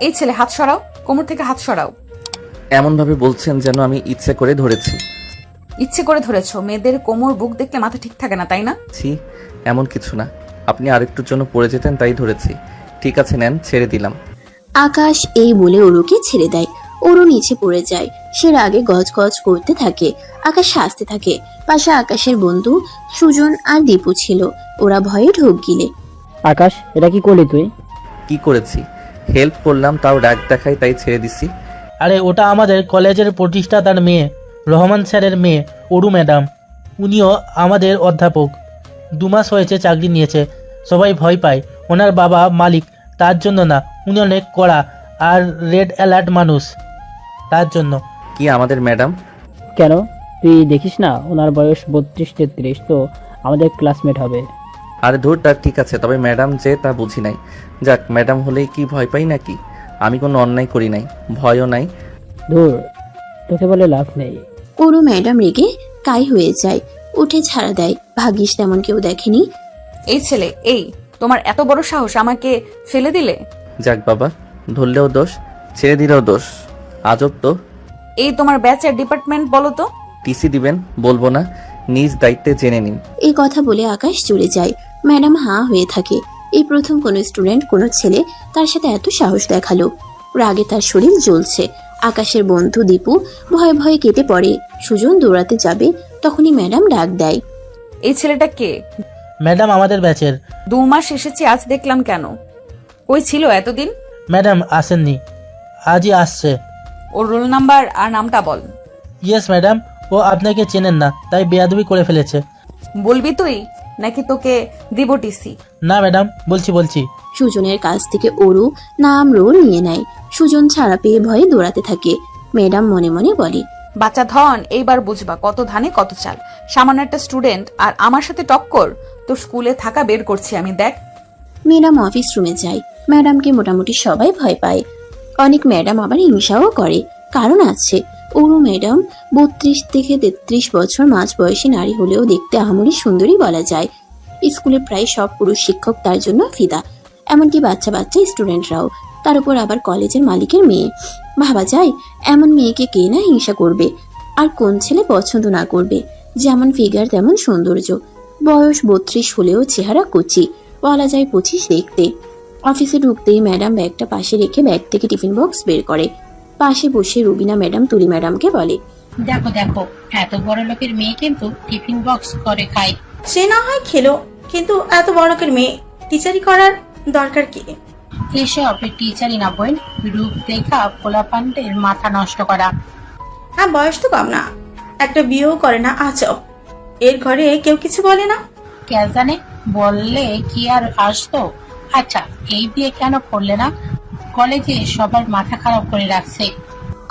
এই ছেলে হাত সরাও, কোমর থেকে হাত সরাও। এমন ভাবে বলছেন যেন আমি ইচ্ছে করে ধরেছি। ইচ্ছে করে ধরেছো? মেয়েদের কোমর বুক দেখলে মাথা ঠিক থাকে না, তাই না? ছি, এমন কিছু না। আপনি আরেকটুর জন্য পড়ে যেতেন তাই ধরেছি। ঠিক আছে নেন, ছেড়ে দিলাম। আকাশ এই বলে অরুকে ছেড়ে দেয়। অরু নিচে পড়ে যায়। সে রাগে গজগজ করতে থাকে। আকাশ হাসতে থাকে। পাশে আকাশের বন্ধু সুজন আর দীপু ছিল। ওরা ভয়ে ঢোক গিলে। আকাশ, এটা কি করলি তুই? কি করেছি? হেল্প করলাম, তাও রাগ দেখাই তাই ছেড়ে দিছি। আরে ওটা আমাদের কলেজের প্রতিষ্ঠাতার মেয়ে, রহমান স্যারের মেয়ে অরু ম্যাডাম। উনিও আমাদের অধ্যাপক। 2 মাস হয়েছে চাকরি নিয়েছে। সবাই ভয় পায়। ওনার বাবা মালিক, তার জন্য না। উনি অনেক কড়া আর রেড অ্যালার্ট মানুষ, তার জন্য। কি আমাদের ম্যাডাম? কেন, তুই দেখিস না ওনার বয়স 32-33, তো আমাদের ক্লাসমেট হবে। আরে ধুর, তার ঠিক আছে, তবে ম্যাডাম যে তা বুঝি নাই। যাক, ম্যাডাম হলেই কি ভয় পাই নাকি? আমি কোনো অন্যায় করি নাই, ভয়ও নাই। ধুর, তোকে বলে লাভ নেই। অরু ম্যাডাম রেগে কাই হয়ে যায়। উঠে ছাড়া দেয়। ভাগ্যিস তেমন কেউ দেখেনি। এই ছেলে, এই তোমার এত বড় সাহস, আমাকে ফেলে দিলে? যাক বাবা, ধরলেও দোষ, ছেড়ে দিলেও দোষ। আজব তো। এই তোমার ব্যাচের ডিপার্টমেন্ট বলো তো? টিসি দিবেন? বলবো না, নিজ দায়িত্বে জেনে নিন। এই কথা বলে আকাশ চলে যায়। ম্যাডাম হাঁ হয়ে থাকে। এই প্রথম কোনো স্টুডেন্ট, কোনো ছেলে তার সাথে এত সাহস দেখালো। রাগে তার শরীর জ্বলছে। আকাশের বন্ধু দীপু ভয়ে ভয়ে কেটে পড়ে। সুজন দৌড়াতে যাবে, তখনই ম্যাডাম ডাক দেয়। এই ছেলেটা কে? ম্যাডাম আমাদের ব্যাচের। 2 মাস এসেছি, আজ দেখলাম কেন? কই ছিল এতদিন? ম্যাডাম আসেননি, আজই আসছে। ওর রোল নাম্বার আর নামটা বল। ইয়েস ম্যাডাম, ও আপনাকে চেনেন না তাই বেয়াদবি করে ফেলেছে। বলবি তুই নাকি তোকে দিব টিসি? না ম্যাডাম, বলছি। সুজনের কাছ থেকে অরু নাম রোল নিয়ে নেয়। সুজন ছাড়া পেয়ে ভয়ে দৌড়াতে থাকে। ম্যাডাম মনে মনে বলে, বাচ্চা ধন, এইবার বুঝবা কত ধানে কত চাল। সামান্য একটা স্টুডেন্ট আর আমার সাথে টক্কর? তোর স্কুলে থাকা বের করছি আমি, দেখ। ম্যাডাম অফিস রুমে যায়। ম্যাডামকে মোটামুটি সবাই ভয় পায়। অনেক ম্যাডাম আবার হিংসাও করে। কারণ আছে। অরু ম্যাডাম 32 থেকে 33 বছর মাঝ বয়সী নারী হলেও দেখতে আহামরি সুন্দরী বলা যায়। স্কুলে প্রায় সব পুরুষ শিক্ষক তার জন্য ফিদা, এমনকি বাচ্চা বাচ্চা স্টুডেন্টরাও। তার উপর আবার কলেজের মালিকের মেয়ে। ভাবা যায়, এমন মেয়েকে কে না হিংসা করবে? আর কোন ছেলে পছন্দ না করবে? যেমন ফিগার তেমন সৌন্দর্য। বয়স 32 হলেও চেহারা কচি, বলা যায় 25 দেখতে। অফিসে ঢুকতেই ম্যাডাম ব্যাগটা পাশে রেখে ব্যাগ থেকে টিফিন বক্স বের করে। পাশে বসে রুবিনা ম্যাডাম তুলি ম্যাডামকে বলে, দেখো দেখো, এত বড় লোকের মেয়ে কিন্তু টিফিন বক্স করে খায়। সে না হয় খেলো, কিন্তু এত বড় লোকের মেয়ে টিচারি করার দরকার কি? এসব টিচারই না বোন, রূপ দেখা পোলাপানদের মাথা নষ্ট করা। হ্যাঁ, বয়স তো কম না, একটা বিয়েও করে না। আজব, এর ঘরে কেউ কিছু বলে না? কে জানে, বললে কি আর আসতো? আচ্ছা, এই বিয়ে কেন করলে না? কলেজে সবার মাথা খারাপ করে রাখছে।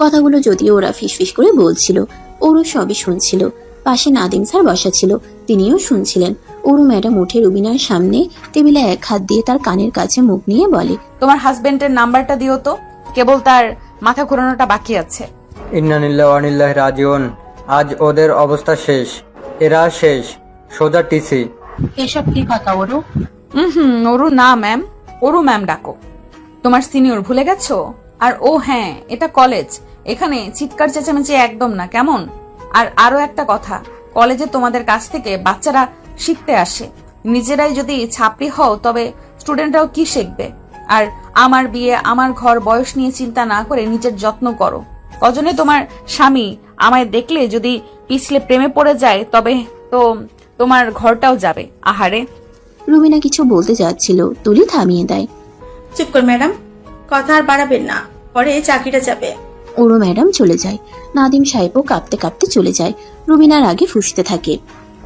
কথাগুলো যদিও ওরা ফিসফিস করে বলছিল, ওরও সবই শুনছিল। পাশে নাদিম স্যার বসা ছিল, তিনিও শুনছিলেন। অরু ম্যাডাম উঠে রুবিনার সামনে টেবিলে এক হাত দিয়ে তার কানের কাছে মুখ নিয়ে বলে, তোমার হাজবেন্ডের নাম্বারটা দিও তো, কেবল তার মাথা ঘোরানোটা বাকি আছে। ইন্নানিল্লাহি ওয়া ইন্নাইহি রাজিউন। আজ ওদের অবস্থা শেষ, এরা শেষ, সোজা টিসি। এসব কি কথা ওরু? অরু না ম্যাম, অরু ম্যাম ডাকো। তোমার সিনিয়র ভুলে গেছো? আর ও হ্যাঁ, এটা কলেজ, এখানে চিৎকার চেঁচামেচি একদম না, কেমন? আর আরো একটা কথা, কলেজে তোমাদের কাছ থেকে বাচ্চারা শিখতে আসে। নিজেরাই যদি ছাপড়ি হও তবে স্টুডেন্টরাও কি শিখবে? আর আমার বিয়ে, আমার ঘর, বয়স নিয়ে চিন্তা না করে নিজের যত্ন করো। কজনে তোমার স্বামী আমায় দেখলে যদি পিছলে প্রেমে পড়ে যায়, তবে তো তোমার ঘরটাও যাবে। আহারে। রুবিনা কিছু বলতে যাচ্ছিল, তুলি থামিয়ে দেয়। চুপ কর ম্যাডাম, কথা আর বাড়াবেন না, পরে চাকরিটা যাবে। ওরও ম্যাডাম চলে যায়। নাদিম সাহেবও কাঁপতে কাঁপতে চলে যায়। রুবিনার আগে ফুঁসতে থাকে।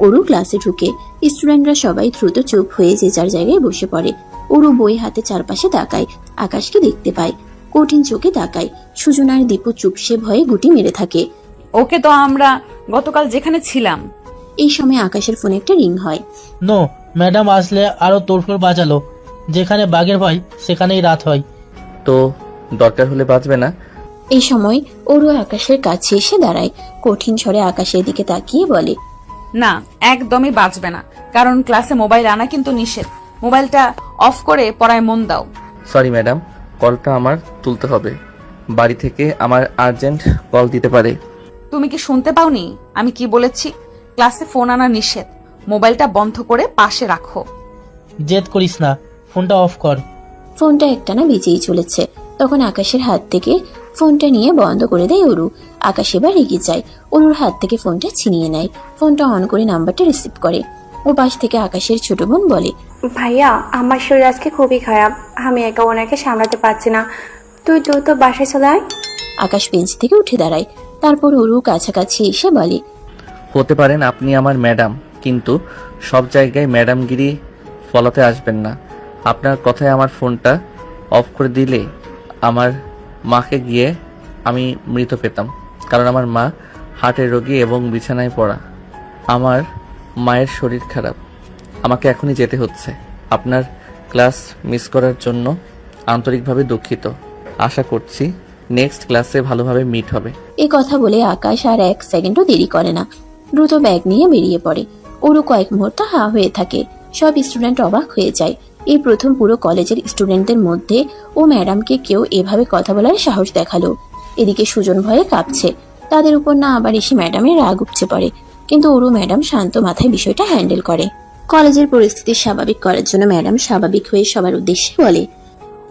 ওরু ক্লাসে ঢুকে। স্টুডেন্টরা সবাই দ্রুত চুপ হয়ে যে যার জায়গায় বসে পড়ে। ওরু বই হাতে চারপাশে তাকায়। আকাশকে দেখতে পায়, কঠিন চোখে তাকায়। সুজন আর দীপু চুপসে ভয়ে গুটি মেরে থাকে। ওকে তো আমরা গতকাল যেখানে ছিলাম। এই সময় আকাশের ফোনে একটা রিং হয়। নো, ম্যাডাম আসলে আরো তোড়ফোড় বাঁচালো। যেখানে বাঘের ভয় সেখানেই রাত হয়। তো দরকার হলে বাঁচবে না? এই সময় ওরু আকাশের কাছে এসে দাঁড়ায়। কঠিন স্বরে আকাশের দিকে তাকিয়ে বলে, না, একদমই বাঁচবে না, কারণ ক্লাসে মোবাইল আনা কিন্তু নিষেধ। মোবাইলটা অফ করে পড়ায় মন দাও। সরি ম্যাডাম, কলটা আমার তুলতে হবে। বাড়ি থেকে আমার আর্জেন্ট কল দিতে পারে। তুমি কি শুনতে পাওনি আমি কি বলেছি? ক্লাসে ফোন আনা নিষেধ। মোবাইলটা বন্ধ করে পাশে রাখো। জেদ করিস না, ফোনটা অফ কর। ফোনটা একটানা বেজেই চলেছে। তখন আকাশের হাত থেকে ফোনটা নিয়ে বন্ধ করে দেয় অরু। আকাশ এবার রেগে যায়, অরুর হাত থেকে ফোনটা ছিনিয়ে নেয়। ফোনটা অন করে নাম্বারটা রিসিভ করে। ও পাশ থেকে আকাশের ছোট বোন বলে, ভাইয়া আমার শরীর আজকে খুবই খারাপ, আমি একা ওনাকে সামলাতে পারছি না, তুই দ্রুত বাসায় চলে আয়। আকাশ বেঞ্চ থেকে উঠে দাঁড়ায়। তারপর অরু কাছাকাছি এসে বলে, হতে পারেন আপনি আমার ম্যাডাম, কিন্তু সব জায়গায় ম্যাডামগিরি ফলাতে আসবেন না। আপনার কথায় আমার ফোনটা অফ করে দিলে আমার মাকে গিয়ে আমি মৃত পেতাম, কারণ আমার মা হার্টের রোগী এবং বিছানায় পড়া। আমার মায়ের শরীর খারাপ, আমাকে এখনই যেতে হচ্ছে। আপনার ক্লাস মিস করার জন্য আন্তরিকভাবে দুঃখিত। আশা করছি নেক্সট ক্লাসে ভালোভাবে মিট হবে। এই কথা বলে আকাশ আর 1 সেকেন্ডও দেরি করে না, দ্রুত ব্যাগ নিয়ে বেরিয়ে পড়ে। ওরও কয়েক মুহূর্ত হা হয়ে থাকে। সব স্টুডেন্ট অবাক হয়ে যায়। এই প্রথম পুরো কলেজের স্টুডেন্টদের মধ্যে ও ম্যাডামকে কেউ এভাবে কথা বলার সাহস দেখালো। এদিকে সুজন ভয়ে কাঁপছে। তাদের উপর না আবার এসে ম্যাডামের রাগ উপচে পড়ে, কিন্তু ওরু ম্যাডাম শান্ত মাথায় বিষয়টা হ্যান্ডেল করে। কলেজের পরিস্থিতি স্বাভাবিক করার জন্য ম্যাডাম স্বাভাবিক হয়ে সবার উদ্দেশ্যে বলে,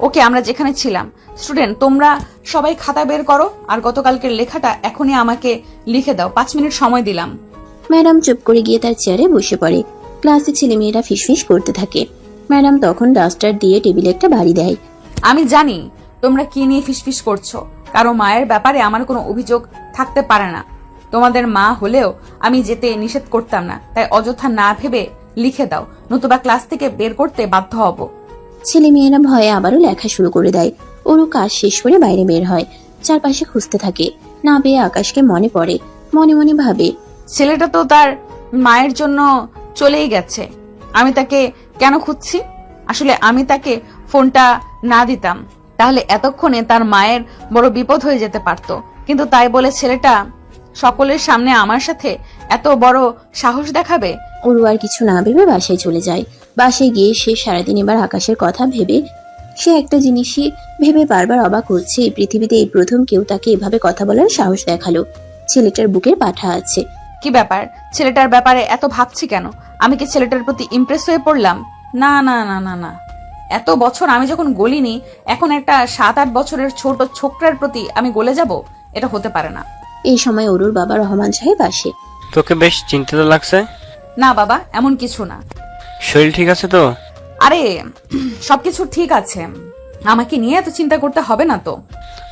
ওকে, আমরা যেখানে ছিলাম। স্টুডেন্ট, তোমরা সবাই খাতা বের করো আর গতকালকের লেখাটা এখনই আমাকে লিখে দাও। 5 মিনিট সময় দিলাম। ম্যাডাম চুপ করে গিয়ে তার চেয়ারে বসে পড়ে। ক্লাসে ছেলেমেয়েরা ফিসফিস করতে থাকে। ম্যাডাম তখন ডাস্টার দিয়ে টেবিলে একটা বাড়ি দেয়। আমি জানি তোমরা কি নিয়ে ফিসফিস করছো। কারো মায়ের ব্যাপারে আমার কোনো অভিযোগ থাকতে পারে না। তোমাদের মা হলেও আমি যেতে নিষেধ করতাম না, তাই অযথা না ভেবে লিখে দাও, নতুবা ক্লাস থেকে বের করতে বাধ্য হব। ছেলেমেয়েরা ভয়ে আবারও লেখা শুরু করে দেয়। ওরও কাজ শেষ করে বাইরে বের হয়। চারপাশে খুঁজতে থাকে। না পেয়ে আকাশকে মনে পড়ে। মনে মনে ভাবে, ছেলেটা তো তার মায়ের জন্য চলেই গেছে, আমি তাকে কেন খুঁজছি? আসলে আমি তাকে ফোনটা না দিতাম তাহলে এতক্ষণে তার মায়ের বড় বিপদ হয়ে যেতে পারত, কিন্তু তাই বলে ছেলেটা সকলের সামনে আমার সাথে এত বড় সাহস দেখাবে? ওরু আর কিছু না ভেবে বাসায় চলে যায়। বাসায় গিয়ে সে সারাদিন এবার আকাশের কথা ভেবে সে একটা জিনিসই ভেবে বারবার অবাক হচ্ছে, এই পৃথিবীতে এই প্রথম কেউ তাকে এভাবে কথা বলার সাহস দেখালো। ছেলেটার বুকের পাঠা আছে। কি ব্যাপার? ছেলেটার ব্যাপারে এত ভাবছি কেন? আমি কি ছেলেটার প্রতি ইমপ্রেস হয়ে পড়লাম? না না না না না, এত বছর আমি যখন গলিনি, এখন একটা 7-8 বছরের ছোট ছোকরার প্রতি আমি গলে যাব? এটা হতে পারে না। এই সময় অরুর বাবা রহমান সাহেব আসে। তোকে বেশ চিন্তিত লাগছে। না বাবা, এমন কিছু না। শরীর ঠিক আছে তো? আরে সবকিছু ঠিক আছে, আমাকে নিয়ে এত চিন্তা করতে হবে না তো।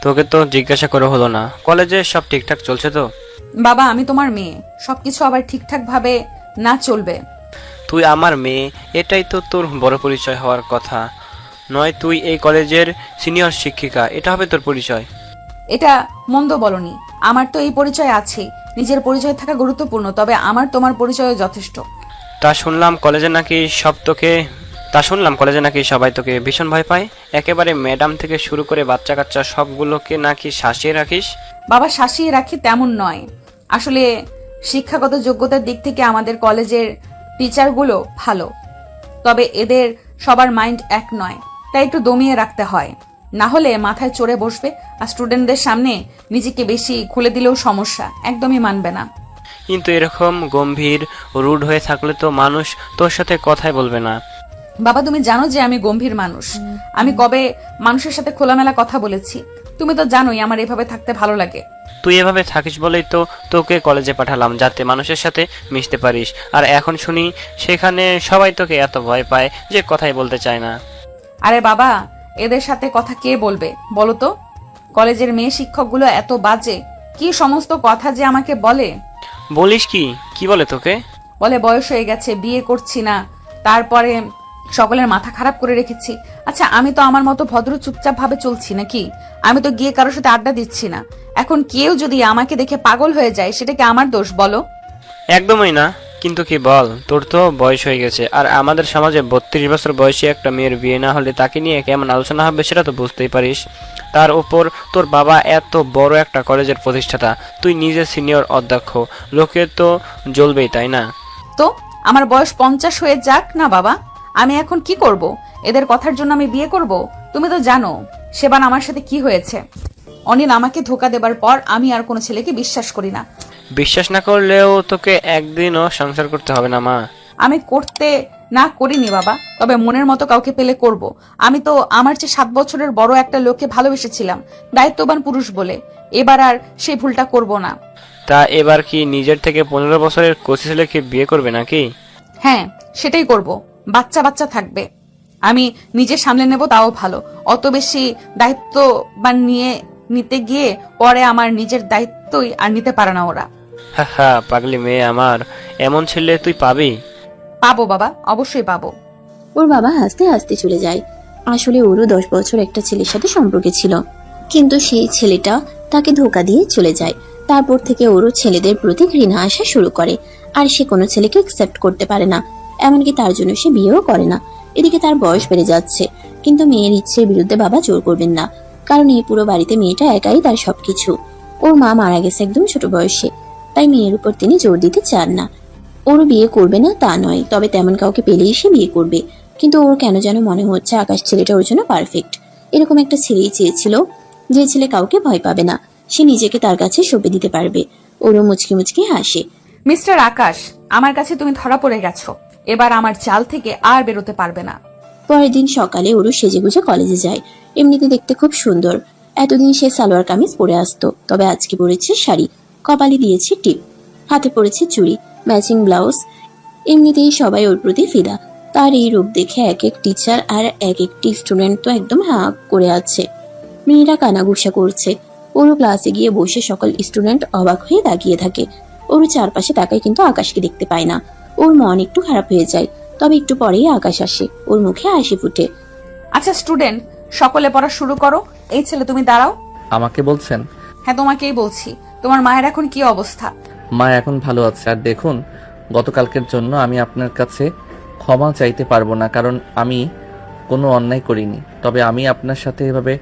তোকে তো জিজ্ঞাসা করা হলো না, কলেজে সব ঠিকঠাক চলছে তো? বাবা, আমি তোমার মেয়ে, সবকিছু আবার ঠিকঠাক ভাবে না চলবে? তুই আমার মেয়ে, এটাই তো তোর বড় পরিচয় হওয়ার কথা নয়। তুই এই কলেজের সিনিয়র শিক্ষিকা, এটা হবে তোর পরিচয়। এটা মন্দ বলনি, আমার তো এই পরিচয় আছে। নিজের পরিচয় থাকা গুরুত্বপূর্ণ, তবে আমার তোমার পরিচয় যথেষ্ট। তা শুনলাম কলেজে নাকি সবাই তোকে ভীষণ ভয় পায়। একেবারে ম্যাডাম থেকে শুরু করে বাচ্চা কাচ্চা সবগুলোকে নাকি শাসিয়ে রাখিস। বাবা, শাসিয়ে রাখি তেমন নয়। আসলে শিক্ষাগত যোগ্যতার দিক থেকে আমাদের কলেজের টিচারগুলো ভালো, তবে এদের সবার মাইন্ড এক নয়, তাই একটু দমিয়ে রাখতে হয়, না হলে মাথায় চড়ে বসবে আর স্টুডেন্টদের সামনে নিজেকে বেশি খুলে দিলেও সমস্যা, একদমই মানবে না। কিন্তু এরকম গম্ভীর রুড হয়ে থাকলে তো মানুষ তোর সাথে কথাই বলবে না। বাবা, তুমি জানো যে আমি গম্ভীর মানুষ। আমি কবে মানুষের সাথে খোলামেলা কথা বলেছি? তুমি তো জানোই আমার এভাবে থাকতে ভালো লাগে। তুই এভাবে থাকিস বলেই তো তোকে কলেজে পাঠালাম, যাতে মানুষের সাথে মিশতে পারিস। আর এখন শুনি সেখানে সবাই তোকে এত ভয় পায় যে কথাই বলতে চায় না। আরে বাবা, এদের সাথে কথা কে বলবে বলো তো? কলেজের মেয়ে শিক্ষকগুলো এত বাজে, কি সমস্ত কথা যে আমাকে বলে। বলিস কি? কি বলে তোকে? বলে বয়স হয়ে গেছে, বিয়ে করছি না, তারপরে সকলের মাথা খারাপ করে রেখেছি। আচ্ছা, আমি তো আমার মতো ভদ্র চুপচাপ ভাবে চলছি নাকি? আমি তো গিয়ে কারোর সাথে আড্ডা দিচ্ছি না। এখন কেউ যদি আমাকে দেখে পাগল হয়ে যায়, সেটা কি আমার দোষ বলো? একদমই না। কিন্তু কি বল, তোর তো বয়স হয়ে গেছে, আর আমাদের সমাজে 32 বছর বয়সী একটা মেয়ের বিয়ে না হলে তাকে নিয়ে কেমন আলোচনা হবে সেটা তো বুঝতেই পারিস। তার উপর তোর বাবা এত বড় একটা কলেজের প্রতিষ্ঠাতা, তুই নিজে সিনিয়র অধ্যক্ষ, লোকে তো জ্বলবেই, তাই না? তো আমার বয়স 50 হয়ে যাক না বাবা, আমি এখন কি করব? এদের কথার জন্য আমি বিয়ে করব? তুমি তো জানো সেবার আমার সাথে কি হয়েছে? অনিল আমাকে ধোকা দেবার পর আমি আর কোনো ছেলেকে বিশ্বাস করি না। বিশ্বাস না করলেও তোকে একদিনও সংসার করতে হবে না মা। আমি করতে না করিনি বাবা, তবে মনের মতো কাউকে পেলে করব। আমি তো আমার চেয়ে 7 বছরের বড় একটা লোককে ভালোবেসেছিলাম, দায়িত্ববান পুরুষ বলে। এবার আর সেই ভুলটা করব না। তা এবার কি নিজের থেকে 15 বছরের কচি ছেলেকে বিয়ে করবে নাকি? হ্যাঁ, সেটাই করব। বাচ্চা বাচ্চা থাকবে, আমি নিজে সামলে নেব, তাও ভালো। অত বেশি দায়িত্ব বা নিতে গিয়ে পরে আমার নিজের দায়িত্বই আর নিতে পারে না ওরা। হা পাগলি মেয়ে আমার, এমন ছেলে তুই পাবি? পাবো বাবা, অবশ্যই পাবো। ওর বাবা হাসতে হাসতে চলে যায়। আসলে ওরও 10 বছর একটা ছেলের সাথে সম্পর্কে ছিল, কিন্তু সেই ছেলেটা তাকে ধোকা দিয়ে চলে যায়। তারপর থেকে ওরও ছেলেদের প্রতি ঘৃণা আসা শুরু করে, আর সে কোনো ছেলেকে অ্যাকসেপ্ট করতে পারে না। এমনকি তার জন্য সে বিয়েও করে না। এদিকে তার বয়স বেড়ে যাচ্ছে, কিন্তু মেয়ের ইচ্ছের বিরুদ্ধে বাবা জোর করবেন না, কারণ এই পুরো বাড়িতে মেয়েটা একাই তার সবকিছু। ওর মা মারা গেছে একদম ছোট বয়সে, তাই মেয়ের উপর তিনি জোর দিতে চান না। ওরও বিয়ে করবে না তা নয়, তবে তেমন কাউকে পেলেই সে বিয়ে করবে। কিন্তু ওর কেন যেন মনে হচ্ছে আকাশ ছেলেটা ওর জন্য পারফেক্ট। এরকম একটা ছেলেই চেয়েছিল, যে ছেলে কাউকে ভয় পাবে না, সে নিজেকে তার কাছে সঁপে দিতে পারবে। ওরও মুচকি মুচকি হাসে। মিস্টার আকাশ, আমার কাছে তুমি ধরা পড়ে গেছো। এবার আমার চাল থেকে আর বেরোতে পারবে না। পরের দিন সকালে ওরও সেজেগুজে কলেজে যায়। এমনিতে দেখতে খুব সুন্দর। এতদিন সে সালোয়ার কামিজ পরে আসতো, তবে আজকে পরেছে শাড়ি, কপালে দিয়েছে টিপ, হাতে পরেছে চুড়ি, ম্যাচিং ব্লাউজ। এমনিতেই সবাই ওর প্রতি ফিদা। তার এই রূপ দেখে এক এক টিচার আর এক একটি স্টুডেন্ট তো একদম হাঁ করে আছে। মেয়েরা কানাঘুষা করছে। ওরও ক্লাসে গিয়ে বসে সকল স্টুডেন্ট অবাক হয়ে তাকিয়ে থাকে। ওর চারপাশে তাকায়, কিন্তু আকাশকে দেখতে পায় না। ওর মন একটু খারাপ হয়ে যায়, তবে একটু পরেই আকাশ আসে। ওর মুখে হাসি ফুটে। আচ্ছা স্টুডেন্ট, সকলে পড়া শুরু করো। এই ছেলে, তুমি দাঁড়াও। আমাকে বলছেন? হ্যাঁ, তোমাকেই বলছি। তোমার মায়ের এখন কি অবস্থা? মা এখন ভালো আছে। আর দেখুন, গতকালকের জন্য আমি আপনার কাছে ক্ষমা চাইতে পারবো না, কারণ আমি কোনো অন্যায় করিনি। তবে আমি আপনার সাথে এভাবে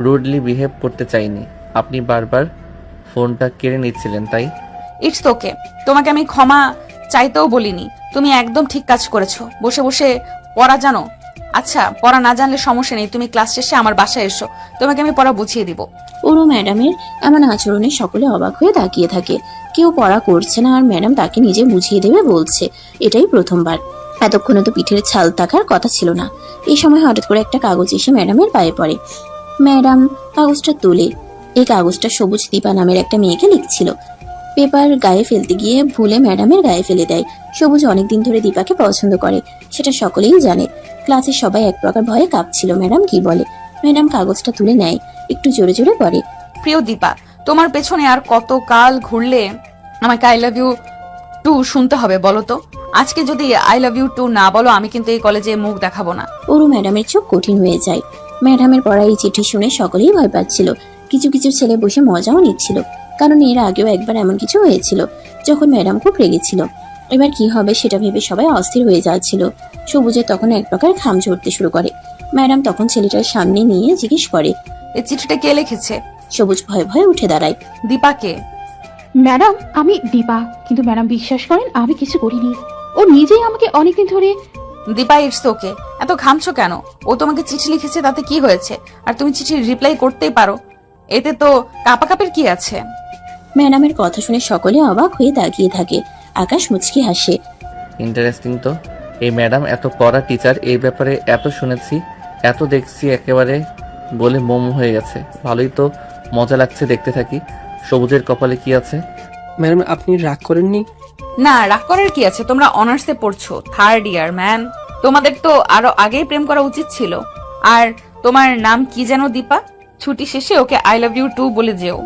রুডলি বিহেভ করতে চাইনি। আপনি বারবার ফোনটা কেড়ে নিচ্ছিলেন, তাই। ইটস ওকে, তোমাকে আমি ক্ষমা চাইতেও বলিনি। তুমি একদম ঠিক কাজ করেছো। বসে বসে পড়া জানো? আচ্ছা, পড়া না জানলে সমস্যা নেই, তুমি ক্লাস শেষে আমার বাসায় এসো, তোমাকে আমি পড়া বুঝিয়ে দিব। ওরও ম্যাডামের এমন আচরণে সকলে অবাক হয়ে তাকিয়ে থাকে। কেউ পড়া করছে না, আর ম্যাডাম তাকে নিজে বুঝিয়ে দেবে বলছে। এটাই প্রথমবার। এতক্ষণে তো পিঠের ছাল থাকার কথা ছিল না। এই সময় হঠাৎ করে একটা কাগজ এসে ম্যাডামের পায়ে পড়ে। ম্যাডাম কাগজটা তোলে। এই কাগজটা সবুজ দীপা নামের একটা মেয়েকে লিখছিল। পেপার গায়ে ফেলতে গিয়ে ভুলে ম্যাডামের গায়ে ফেলে দেয়। সবুজ অনেকদিন ধরে দীপাকে পছন্দ করে, সেটা সকলেই জানে। ক্লাসের সবাই এক প্রকার ভয়ে কাঁপছিল ম্যাডাম কি বলে। ম্যাডাম কাগজটা তুলে নেয়, একটু জোরে জোরে পড়ে। প্রিয় দীপা, তোমার পেছনে আর কত কাল ঘুরলে আমাকে আই লাভ ইউ টু শুনতে হবে বলো তো? আজকে যদি আই লাভ ইউ টু না বলো, আমি কিন্তু এই কলেজে মুখ দেখাবো না। ওরু ম্যাডামের চোখ কঠিন হয়ে যায়। ম্যাডামের পড়া এই চিঠি শুনে সকলেই ভয় পাচ্ছিল। কিছু কিছু ছেলে বসে মজাও নিচ্ছিল, কারণ এর আগেও একবার এমন কিছু হয়েছিল, যখন ম্যাডাম খুব রেগেছিল। এবার কি হবে সেটা ভেবে সবাই অস্থির হয়ে যাচ্ছিল। সবুজের তখন এক প্রকার ঘাম ঝরতে শুরু করে। ম্যাডাম তখন ছেলেটার সামনে নিয়ে জিজ্ঞেস করে, এই চিঠিটা কে লিখেছে? সবুজ ভয়ে ভয়ে উঠে দাঁড়ায়। দীপাকে। ম্যাডাম, আমি দীপা। কিন্তু ম্যাডাম বিশ্বাস করেন, আমি কিছু করিনি। ও নিজেই আমাকে অনেকদিন ধরে। দীপা, ইটস ওকে, এত ঘামছো কেন? ও তোমাকে চিঠি লিখেছে, তাতে কি হয়েছে? আর তুমি চিঠির রিপ্লাই করতেই পারো, এতে তো কাপাকাপের কি আছে? ম্যাডামের কথা শুনে সকলে অবাক হয়ে তাকিয়ে থাকে। আকাশ মুচকি হাসে। ইন্টারেস্টিং তো। এই ম্যাডাম এত কড়া টিচার, এই ব্যাপারে এত শুনেছি, এত দেখছি, একেবারে বলে মোম হয়ে গেছে। ভালোই তো মজা লাগছে, দেখতে থাকি। সবুজের কপালে কি আছে? ম্যাডাম, আপনি রাগ করেননি? না, রাগ করার কি আছে? তোমরা অনার্সে পড়ছো, 3rd ইয়ার ম্যান। তোমাদের তো আরো আগেই প্রেম করা উচিত ছিল। আর তোমার নাম কি যেন? দীপা। ছুটি শেষে okay I love you too বলে যেও।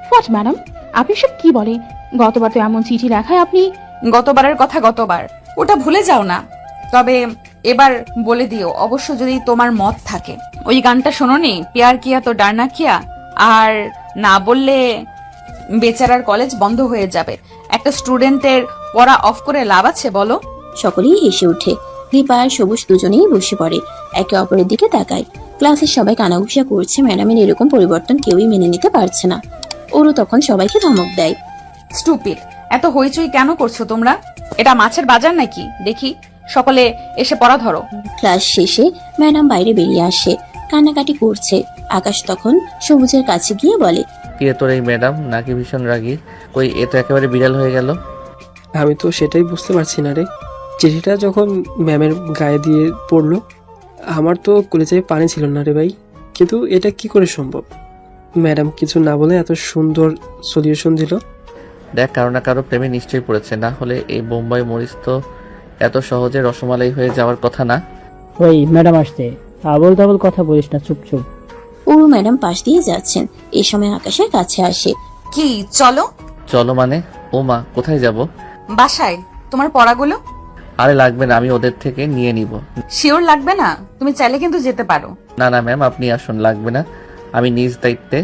হোয়াট ম্যাডাম, আপনি সব কি বলে? গতবার তো এমন চিঠি লেখায় আপনি। গতবারের কথা গতবার, ওটা ভুলে যাও না। তবে এবার বলে দিও, অবশ্য যদি তোমার মত থাকে। ওই গানটা শোনোনি, প্যার কিয়া তো ডারনা কিয়া? আর না বললে বেচারার কলেজ বন্ধ হয়ে যাবে। একটা স্টুডেন্টের পড়া অফ করে লাভ আছে বলো? সকলেই হেসে ওঠে। দীপা আর সবুজ দুজনেই বসে পড়ে, একে অপরের দিকে তাকায়। ক্লাসের সবাই কানাঘুষা করছে। ম্যাডামের এরকম পরিবর্তন কেউই মেনে নিতে পারছে না। ওরও তখন সবাইকে ধমক দেয়। স্টুপিড, এত হইচই কেন করছো তোমরা? এটা মাছের বাজার নাকি? দেখি সকলে এসে পড়া ধরো। ক্লাস শেষে ম্যাডাম বাইরে বেরিয়ে আসে, কান্নাকাটি করছে। আকাশ তখন সবুজের কাছে গিয়ে বলে, কিরে তোর এই ম্যাডাম নাকি ভীষণ রাগী? কই এ তো একেবারে বিড়াল হয়ে গেল। আমি তো সেটাই বুঝতে পারছি না রে। চিঠিটা যখন ম্যামের গায়ে দিয়ে পড়লো, আমার তো কলেজে পানি ছিল না রে ভাই। কিন্তু এটা কি করে সম্ভব? ম্যাডাম কিছু না বলে এত সুন্দর সলিউশন দিল। দেখ, কারো না কারো প্রেমে নিশ্চয়ই পড়েছে, না হলে এই বোম্বাই মরিচ তো এত সহজে রসমালাই হয়ে যাওয়ার কথা না। ওই ম্যাডাম আসছে, আবল তাবল কথা বলিস না, চুপ চুপ। অরু ম্যাডাম পাশ দিয়ে যাচ্ছেন। এই সময় আকাশের কাছে আসে। কি চলো? চলো মানে? ও মা, কোথায় যাব? বাসায়। তোমার পড়াগুলো? আরে লাগবে না, আমি ওদের থেকে নিয়ে নিব। শিওর লাগবে না? তুমি চাইলে কিন্তু যেতে পারো। না না ম্যাম, আপনি আসুন, লাগবে না, আমি নিজ দায়িত্বে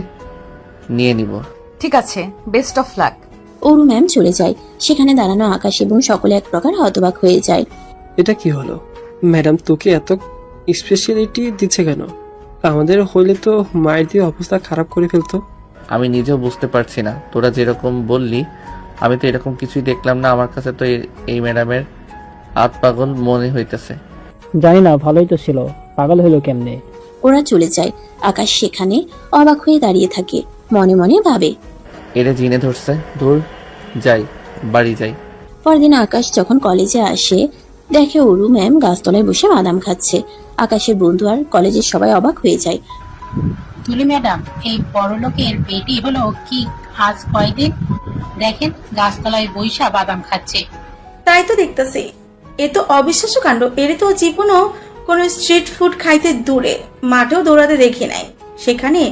নিয়ে নিব। ঠিক আছে, best of luck. Aru ma'am চলে যায়। সেখানে দাঁড়ানো আকাশ এবং সকলে এক প্রকার হতবাক হয়ে যায়। এটা কি হলো? ম্যাডাম তোকে এত স্পেশালিটি দিচ্ছে কেন? আমাদের হইলে তো মায়ের দিয়ে অবস্থা খারাপ করে ফেলতো। আমি নিজেও বুঝতে পারছি না, তোরা যেরকম বললি আমি তো এরকম কিছুই দেখলাম না। আমার কাছে তো এই ম্যাডামের আত পাগল মনে হইতেছে। জানি না, ভালোই তো ছিল, পাগল হইলো কেমনে? ওরা চলে যায়। আকাশ সেখানে অবাক হয়ে দাঁড়িয়ে থাকে, মনে মনে ভাবে, এরে জিনে ধরছে, দূর যাই, বাড়ি যাই। পরদিন আকাশ যখন কলেজে আসে, দেখে অরু ম্যাম গাছতলায় বসে বাদাম খাচ্ছে। আকাশের বন্ধু আর কলেজের সবাই অবাক হয়ে যায়। তুলি ম্যাডাম, এই বড়লোকের বেটি হলো কি আজ কয়দিন? দেখেন গাছতলায় বৈশা বাদাম খাচ্ছে। তাই তো দেখতেছি, এ তো অবিশ্বাস্য কাণ্ড। এর তো জীবনও কোনো স্ট্রিট ফুড খাইতে দূরে, মাঠেও দৌড়াতে দেখি নাই, সেখানে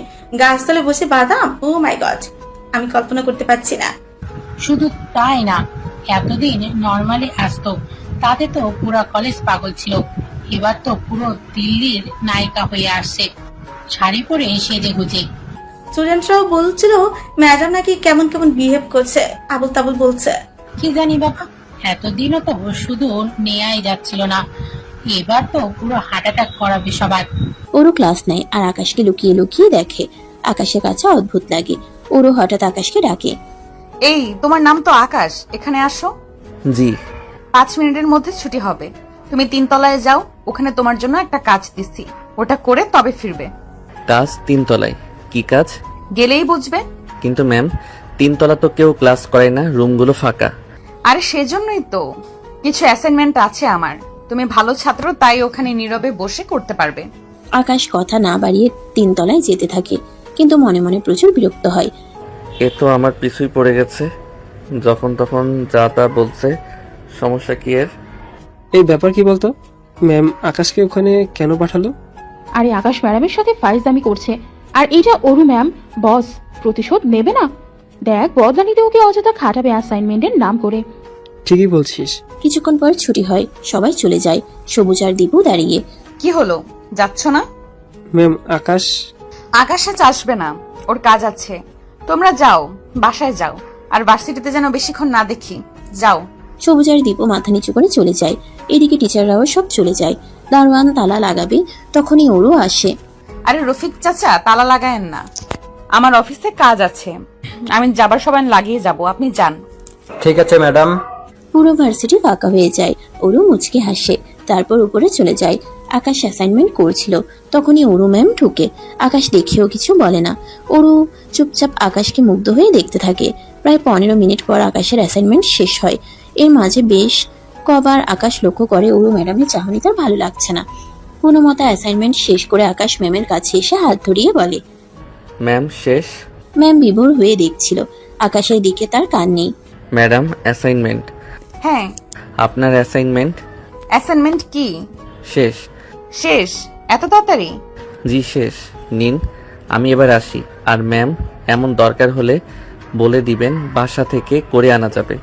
গাছতলে বসে বাদাম। ও মাই গড, আমি কল্পনা করতে পারছি না। শুধু তাই না, এতদিন নর্মালি আসতো, তাতে তো পুরো কলেজ পাগল ছিল। এবার তো পুরো দিল্লির নায়িকা হয়ে আসছে, শাড়ি পরে সেজে গুজে। স্টুডেন্টরাও বলছিল ম্যাডাম নাকি কেমন কেমন বিহেভ করছে, আবল তাবল বলছে। কি জানি বাবা, এতদিনও তো শুধু নেয়াই যাচ্ছিল না, এবার তো পুরো হার্ট অ্যাটাক করাবে সবার। ওরও ক্লাস নেয় আর আকাশকে লুকিয়ে লুকিয়ে দেখে। আকাশের কাছে অদ্ভুত লাগে। ওরও হঠাৎ আকাশকে ডাকে। এই, তোমার নাম তো আকাশ, এখানে আসো। জি। 5 মিনিটের মধ্যে ছুটি হবে। তুমি 3 তলায় যাও, ওখানে তোমার জন্য একটা কাজ দিচ্ছি, ওটা করে তবে ফিরবে। কাজ 3 তলায়? কি কাজ? গেলেই বুঝবে। কিন্তু ম্যাম 3 তলা তো কেউ ক্লাস করে না, রুমগুলো ফাঁকা। আরে সেজন্যই তো, কিছু অ্যাসাইনমেন্ট আছে আমার। তুমি ভালো ছাত্র, তাই ওখানে নীরবে বসে করতে পারবে। আকাশ কথা না বাড়িয়ে 3 তলায় যেতে থাকে, কিন্তু মনে মনে প্রচুর বিরক্ত হয়। এ তো আমার পিছুই পড়ে গেছে, যখন তখন যা তা বলছে। সমস্যা কি এর? এই ব্যাপার কি বলতো? ম্যাম আকাশকে ওখানে কেন পাঠালো? আরে আকাশ ম্যাডামের সাথে ফাইজলামি করছে, আর এটা অরু ম্যাম বস, প্রতিশোধ নেবে না। দেখ, বদলানিতে ওকে অযথা খাটাবে অ্যাসাইনমেন্টের নাম করে। ঠিকই বলছিস। কিছুক্ষণ পর ছুটি হয়, সবাই চলে যায়। সবুজ আর দীপু দাঁড়িয়ে। কি হলো, যাচ্ছ না? ম্যাম আকাশ আকাশ আজ আসবে না, ওর কাজ আছে। তোমরা যাও, বাসায় যাও, আর ভার্সিটিতে যেন বেশিক্ষণ না দেখি। যাও। সবুজ আর দীপু মাথা নিচু করে চলে যায়। এদিকে টিচাররাও সব চলে যায়। দারোয়ান তালা লাগাবে, তখনই ওরও আসে। আরে রফিক চাচা, তালা লাগায়েন না, আমার অফিসে কাজ আছে, আমি যাবার সময় লাগিয়ে যাব, আপনি যান। ঠিক আছে ম্যাডাম। পুরো ভার্সিটি ফাঁকা হয়ে যায়। ওরও মুচকি হাসে, তারপর উপরে চলে যায়। আকাশ অ্যাসাইনমেন্ট করছিল, তখনই অরু ম্যাম ঢুকে। আকাশ দেখেও কিছু বলে না। অরু চুপচাপ আকাশকে মুগ্ধ হয়ে দেখতে থাকে। প্রায় 15 মিনিট পর আকাশের অ্যাসাইনমেন্ট শেষ হয়। এর মাঝে বেশ কবার আকাশ লক্ষ্য করে অরু ম্যাডামের চাহনি তার ভালো লাগছে না। কোনো মতো অ্যাসাইনমেন্ট শেষ করে আকাশ ম্যামের কাছে এসে হাত ধরিয়ে বলে, ম্যাম শেষ। ম্যাম বিভোর হয়ে দেখছিল। আকাশের দিকে তার কান নেই। Madam assignment. হ্যাঁ। আপনার অ্যাসাইনমেন্ট? অ্যাসাইনমেন্ট কি শেষ? শেষ? এত তাড়াতাড়ি? জি শেষ। নিন, আমি এবার আসি। আর ম্যাম, এমন দরকার হলে বলে দিবেন, বাসা থেকে করে আনা যাবে।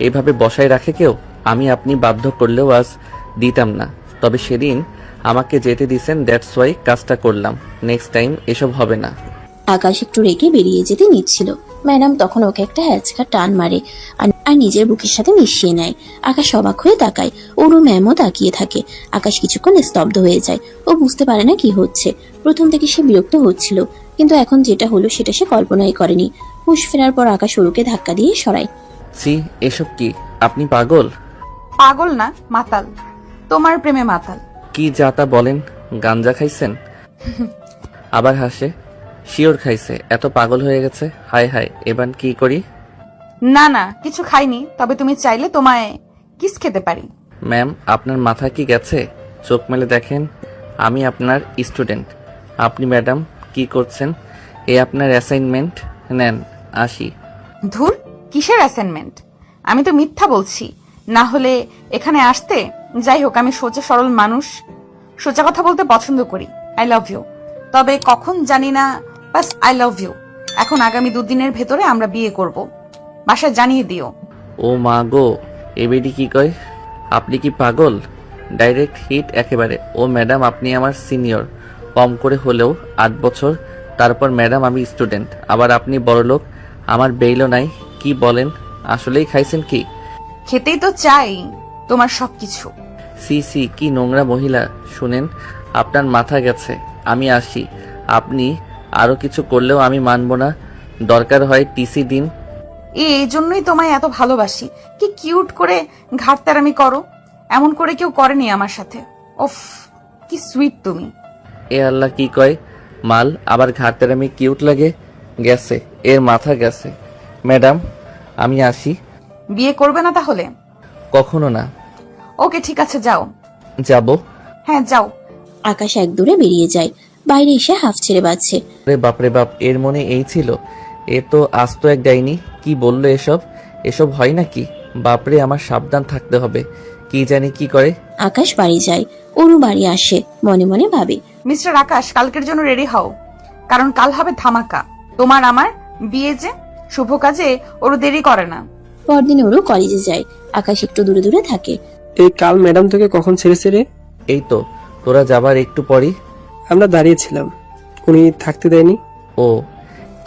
এইভাবে বসায় রাখে কেউ? আমি আপনি বাধ্য করলেও আজ দিতাম না, তবে সেদিন আমাকে যেতে দিছেন, দ্যাটস ওয়াই কাজটা করলাম। নেক্সট টাইম এসব হবে না। আকাশ একটু রেগে বেরিয়ে যেতে নিচ্ছিল। ম্যাডাম তখন ওকে একটা হ্যাচকা টান মারে আর নিজের বুকের সাথে মিশিয়ে নেয়। আকাশ অবাক হয়ে তাকায়। অরু ম্যামও তাকিয়ে থাকে। আকাশ কিছুক্ষণ স্তব্ধ হয়ে যায়। ও বুঝতে পারে না কি হচ্ছে। প্রথম থেকে সে বিরক্ত হচ্ছিল, কিন্তু এখন যেটা হলো সেটা সে কল্পনাই করেনি। হুঁশ ফেরার পর আকাশ অরুকে ধাক্কা দিয়ে সরায়। ছি, এসব কি? আপনি পাগল? পাগল না, মাতাল। তোমার প্রেমে মাতাল। কি যা তা বলেন, গাঞ্জা খাইছেন? আবার হাসে। শিওর খাইছে, এত পাগল হয়ে গেছে। হায় হায়, এবার কি করি? না না, কিছু খাইনি, তবে তুমি চাইলে তোমায় কিস খেতে পারি। ম্যাম, আপনার মাথা কি গেছে? চোখ মেলে দেখেন, আমি আপনার স্টুডেন্ট। আপনি ম্যাডাম কি করছেন? এ আপনার অ্যাসাইনমেন্ট নেন, আসি। ধুর, কিসের অ্যাসাইনমেন্ট? আমি তো মিথ্যা বলছি, না হলে এখানে আসতে। যাই হোক, আমি সোজা সরল মানুষ, সোজা কথা বলতে পছন্দ করি। আই লাভ ইউ, তবে কখন জানি না, বাস আই লাভ ইউ। এখন আগামী 2 দিনের ভেতরে আমরা বিয়ে করব, বাসায় জানিয়ে দিও। ও মা গো, এ বেডি কি কয়? আপনি কি পাগল? ডাইরেক্ট হিট একেবারে। ও ম্যাডাম, আপনি আমার সিনিয়র, কম করে হলেও 8 বছর। তারপর ম্যাডাম আমি স্টুডেন্ট, আবার আপনি বড়লোক, আমার বেইলও নাই। কি বলেন? আসলেই খাইছেন কি? খেতেই তো চাই তোমার সবকিছু। সি সি, কি নোংরা মহিলা। শুনেন, আপনার মাথা গেছে, আমি আসি। আপনি আরো কিছু করলেও আমি মানব না। দরকার হয় টিসি দিন। এই জন্যই তোমায় এত ভালোবাসি। কি কিউট করে ঘাটতারামি করো, এমন করে কেউ করেনি আমার সাথে। ওফ, কি সুইট তুমি। এ আল্লাহ, কি কয়? মাল আবার ঘাটের আমি কিউট লাগে? গেছে, এর মাথা গেছে। ম্যাডাম আমি আসি। বিয়ে করবে না তাহলে? কখনো না। ওকে, ঠিক আছে, যাও। যাব? হ্যাঁ, যাও। আকাশ এক দূরে বেরিয়ে যায়, বাইরে এসে হাফ ছেড়ে বাজছে। রে বাপরে বাপ, এর মনে এই ছিল? এ তো আস্ত এক ডাইনি। কি বললো এসব? এসব হয় নাকি? বাপরে, আমার সাবধান থাকতে হবে, কি জানি কি করে। আকাশ বাড়ি যায়, অরু বাড়ি আসে, মনে মনে ভাবে। মিস্টার আকাশ, কালকের জন্য রেডি হও, কারণ কাল হবে ধামাকা। তোমার আমার বিয়ে যে, শুভ কাজে ওরও দেরি করে না। পরদিন ওরু কলেজে যায়, আকাশ একটু দূরে দূরে থাকে। এই কাল ম্যাডাম তোকে কখন ছেড়েছে রে? এই তো তোরা যাবার একটু পরই। আমরা দাঁড়িয়েছিলাম, উনি থাকতে দেয়নি। ও,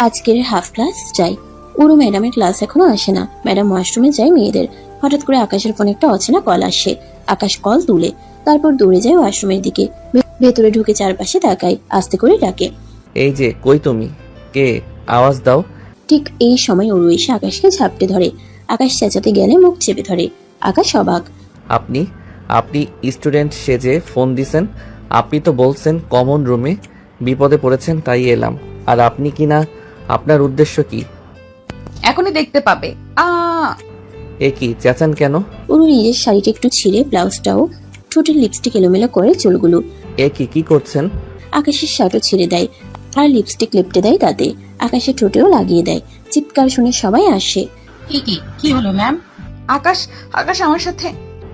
আজকের হাফ ক্লাস যায়। উরু ম্যাডামের ক্লাস এখনো আসে না। ম্যাডাম ওয়াশরুমে যায় মেয়েদের। হঠাৎ করে আকাশের ফোনে একটা অচেনা কল আসে। আকাশ কল তুলে, তারপর দৌড়ে যায় ওয়াশরুমের দিকে। ভেতরে ঢুকে চারপাশে তাকায়, আস্তে করে ডাকে, এই যে, কই তুমি? কে? আওয়াজ দাও। ঠিক এই সময় অরু এসে আকাশকে ঝাপটে ধরে। আকাশ চেঁচাতে গেলে মুখ চেপে ধরে। আকাশ অবাক। আপনি আপনি স্টুডেন্ট সেজে ফোন দিছেন? আপনি তো বলছেন কমন রুমে বিপদে পড়েছেন, তাই এলাম। আর আপনি কি না, আপনার উদ্দেশ্য কি? এখনই দেখতে পাবে। এ কি চেঁচান কেন? অরু নিজের শাড়িটা একটু ছিঁড়ে, ব্লাউজটাও, ঠোঁটের লিপস্টিক এলোমেলো করে চুলগুলো। এ কি করছেন? আকাশের শার্টও ছিঁড়ে দেয় আর লিপস্টিক লেপটে দেয় তাতে। আকাশের ঠোঁটেও লাগিয়ে দেয়। চিৎকার শুনে সবাই আসে। কি হলো ম্যাম? আকাশ, আকাশ আমার সাথে।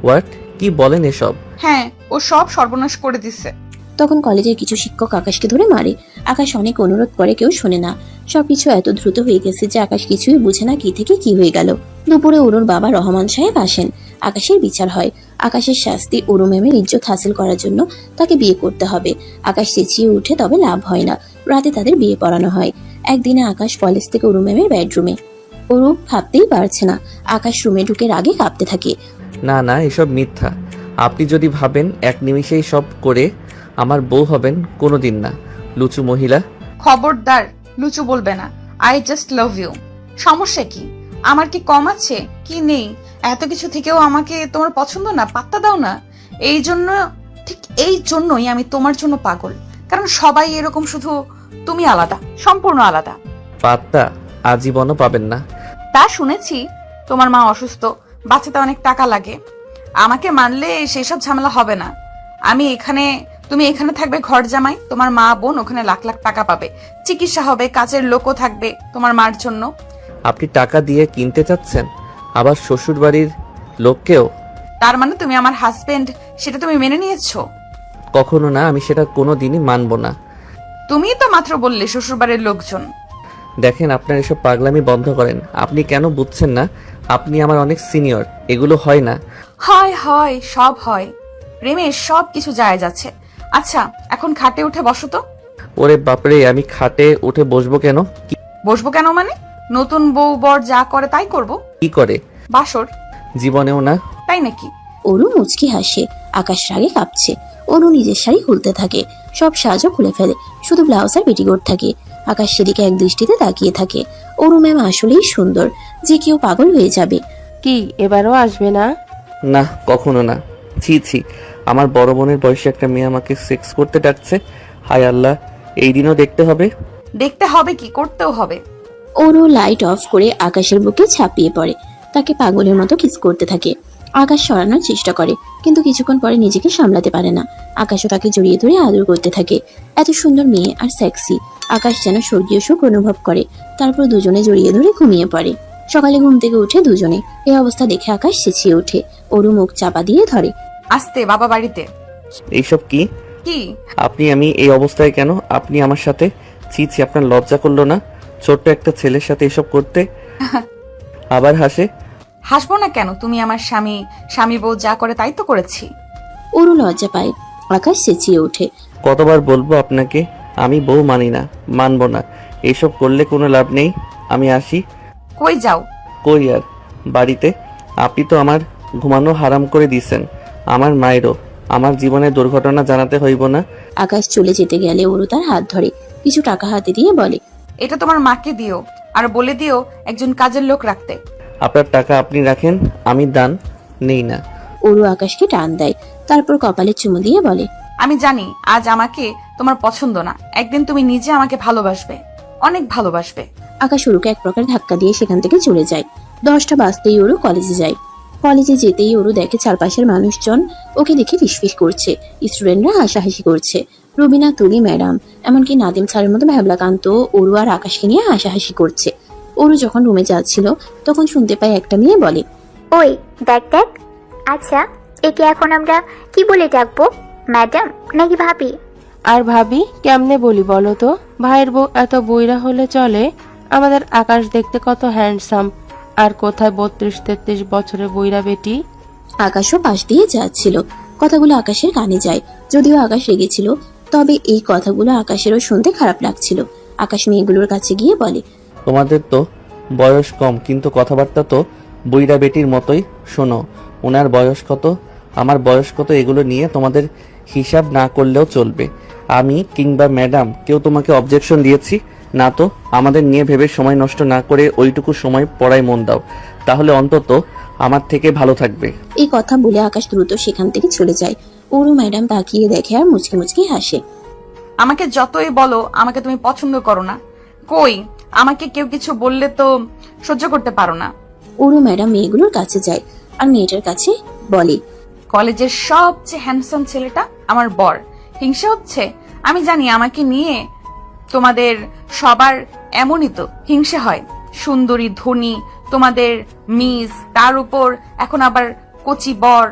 হোয়াট? কি বলেন এসব? হ্যাঁ, ও সব সর্বনাশ করে দিছে। তখন কলেজের কিছু শিক্ষক আকাশকে ধরে মারে। আকাশ অনেক অনুরোধ করে, কেউ শোনে না। সবকিছু এত দ্রুত হয়ে গেছে যে আকাশ কিছুই বুঝে না কি থেকে কি হয়ে গেল। দুপুরে অরুর বাবা রহমান সাহেব আসেন। আকাশের বিচার হয়। আকাশের শাস্তি, অরু ম্যামের ইজ্জত হাসিল করার জন্য তাকে বিয়ে করতে হবে। আকাশ চেঁচিয়ে উঠে, তবে লাভ হয় না। রাতে তাদের বিয়ে পড়ানো হয়। একদিনে আকাশ কলেজ থেকে অরু ম্যামের বেডরুমে। অরু ভাবতেই পারছে না। আকাশ রুমে ঢুকে রাগে কাঁপতে থাকে। না না, এসব মিথ্যা। আপনি যদি ভাবেন এক নিমিষেই সব করে আমার বউ হবেন, কোনোদিন না, লুচু মহিলা। খবরদার লুচু বলবে না। I just love you. সমস্যা কি? আমার কি কম আছে? কি নেই? এত কিছু থেকেও আমাকে তোমার পছন্দ না? পাত্তা দাও না। এই জন্য, ঠিক এই জন্যই আমি তোমার জন্য পাগল। কারণ সবাই এরকম, শুধু তুমি আলাদা, সম্পূর্ণ আলাদা। পাত্তা আজীবনও পাবেন না। তা শুনেছি তোমার মা অসুস্থ, বাঁচাতে অনেক টাকা লাগে। আমাকে মানলে সেসব ঝামেলা হবে না। তুমি এখানে থাকবে ঘর জামাই, তোমার মা বোন ওখানে লাখ লাখ টাকা পাবে, চিকিৎসা হবে, কাজের লোকও থাকবে তোমার মার জন্য। আপনি টাকা দিয়ে কিনতে চাচ্ছেন, আবার শ্বশুর বাড়ির লোককেও? তার মানে তুমি আমার হাজবেন্ড, সেটা তুমি মেনে নিয়েছো? কখনো না, আমি সেটা কোনোদিনই মানব না। তুমিই তো মাত্র বললে শ্বশুরবাড়ির লোকজন। দেখেন, আপনার এসব পাগলামি বন্ধ করেন। আপনি কেন বুঝছেন না? আপনি আমার অনেক সিনিয়র, এগুলো হয় না। হয় হয়, সব হয়। প্রেমে সব কিছু যায় যাচ্ছে। আচ্ছা, এখন খাটে উঠে বসো তো। ওরে বাপরে, আমি খাটে উঠে বসবো কেন? বসবো কেন মানে? নতুন বউ বর যা করে তাই করব। কি করে? বাসর। জীবনেও না। তাই নাকি? অরু মুচকি হাসে। আকাশ রাগে কাঁপছে। অনু নিজের শাড়ি খুলতে থাকে, সব সাজও খুলে ফেলে, শুধু ব্লাউজ আর পেটিকোট থাকে। আকাশ সেদিকে এক দৃষ্টিতে তাকিয়ে থাকে। অরু ম্যাম আসলেই সুন্দর, যে কেউ পাগল হয়ে যাবে। কি এবারও আসবে না? না, কখনো না। ছি ছি, আমার বড় বোনের বয়সী একটা মেয়ে আমাকে সেক্স করতে ডাকছে। হায় আল্লাহ, এই দিনও দেখতে হবে। দেখতে হবে কি, করতেও হবে। ওরও লাইট অফ করে আকাশের বুকে ছাপিয়ে পড়ে, তাকে পাগলের মতো কিস করতে থাকে। আকাশ সরানোর চেষ্টা করে, কিন্তু কিছুক্ষণ পরে নিজেকে সামলাতে পারে না। আকাশও তাকে জড়িয়ে ধরে আদর করতে থাকে। এত সুন্দর মেয়ে আর সেক্সি, আকাশ যেন স্বর্গীয় সুখ অনুভব করে। তারপর দুজনে জড়িয়ে ধরে ঘুমিয়ে পড়ে। সকালে ঘুম থেকে উঠে দুজনে। এই অবস্থা দেখে আকাশ চেঁচিয়ে ওঠে। ওরু মুখ চাপা দিয়ে ধরে। আসতে বাবা বাড়িতে। এইসব কি? কি? আমি এই অবস্থায় কেন? আপনি আমার সাথে? ছি, আপনার লজ্জা করলো না ছোট্ট একটা ছেলের সাথে এসব করতে? আবার হাসে। হাসবো না কেন? তুমি আমার স্বামী বউ যা করে তাই তো করেছি। ওরু লজ্জা পায়। আকাশ চেঁচিয়ে ওঠে। কতবার বলবো আপনাকে, আমি বউ মানি না, মানবো না। এইসব করলে কোনো লাভ নেই। আমি আসি। কই যাও? কই আর, বাড়িতে। আপনি তো আমার ঘুমানো হারাম করে দিছেন। আমার মায়েরও আমার জীবনের দুর্ঘটনা জানাতে হইব না? আকাশ চলে যেতে গেলে ওরু তার হাত ধরে, কিছু টাকা হাতে দিয়ে বলে, এটা তোমার মাকে দিও, আর বলে দিও একজন কাজের লোক রাখতে। আপনার টাকা আপনি রাখেন, আমি দান নেই না। ওরু আকাশকে টান দেয়, তারপর কপালে চুমু দিয়ে বলে, আমি জানি আজ আমাকে তোমার পছন্দ না, একদিন তুমি নিজে আমাকে ভালোবাসবে, অনেক ভালোবাসবে। আকাশ ওরুকে এক প্রকার ধাক্কা দিয়ে সেখান থেকে চলে যায়। 10টা বাজতেই ওরু কলেজে যায়। কলেজে যেতেই ওরু দেখে চারপাশের মানুষজন ওকে দেখে ফিসফিস করছে, স্টুডেন্টরা হাসাহাসি করছে। রুবিনা, তুলি ম্যাডাম, এমনকি নাদিম স্যারের মতো ভ্যাবলাকান্ত ওরু আর আকাশকে নিয়ে হাসাহাসি করছে। ওরু যখন রুমে যাচ্ছিল তখন শুনতে পায় একটা মেয়ে বলে, ওই দেখ দেখ। আচ্ছা, একে এখন আমরা কি বলে ডাকবো, ম্যাডাম নাকি ভাবি? আর ভাবি কেমনে বলি বলো তো? ভাইয়ের বউ এত বইরা হলে চলে? আমাদের আকাশ দেখতে কত হ্যান্ডসাম, আর কোথায় 32-33 বছরের বইরা বেটি। আকাশও পাশ দিয়ে যাচ্ছিল। কথাগুলো আকাশের কানে যায়। যদিও আকাশ রেগেছিল, তবে এই কথাগুলো আকাশেরও শুনতে খারাপ লাগছিল। আকাশ মেয়েগুলোর কাছে গিয়ে বলে, তোমাদের তো বয়স কম, কিন্তু কথাবার্তা তো বইরা বেটির মতোই। শোনো, ওনার বয়স কত, আমার বয়স কত, এগুলো নিয়ে তোমাদের হিসাব না করলেও চলবে। আমি কিংবা ম্যাডাম কেউ তোমাকে অবজেকশন দিয়েছি না তো? আমাদের নিয়ে ভেবে সময় নষ্ট না করে ওইটুকু সময় পড়ায় মন দাও, তাহলে অন্তত আমার থেকে ভালো থাকবে। এই কথা বলে আকাশ দ্রুত সেখান থেকে চলে যায়। ওরু ম্যাডাম তাকিয়ে দেখে আর মুচকি মুচকি হাসে। আমাকে যতই বলো আমাকে তুমি পছন্দ করো না, কই আমাকে কেউ কিছু বললে তো সহ্য করতে পারো না। ওরু ম্যাডাম মেয়েগুলোর কাছে যায় আর মেয়েটার কাছে বলে, কলেজের সবচেয়ে হ্যান্ডসাম ছেলেটা আমার বর। হিংসা হচ্ছে? আমি জানি আমাকে নিয়ে তোমাদের সবার এমনই তো হিংসা হয়। সুন্দরী, ধনী, তোমাদের মিস, তার উপর এখন আবার কচি বর।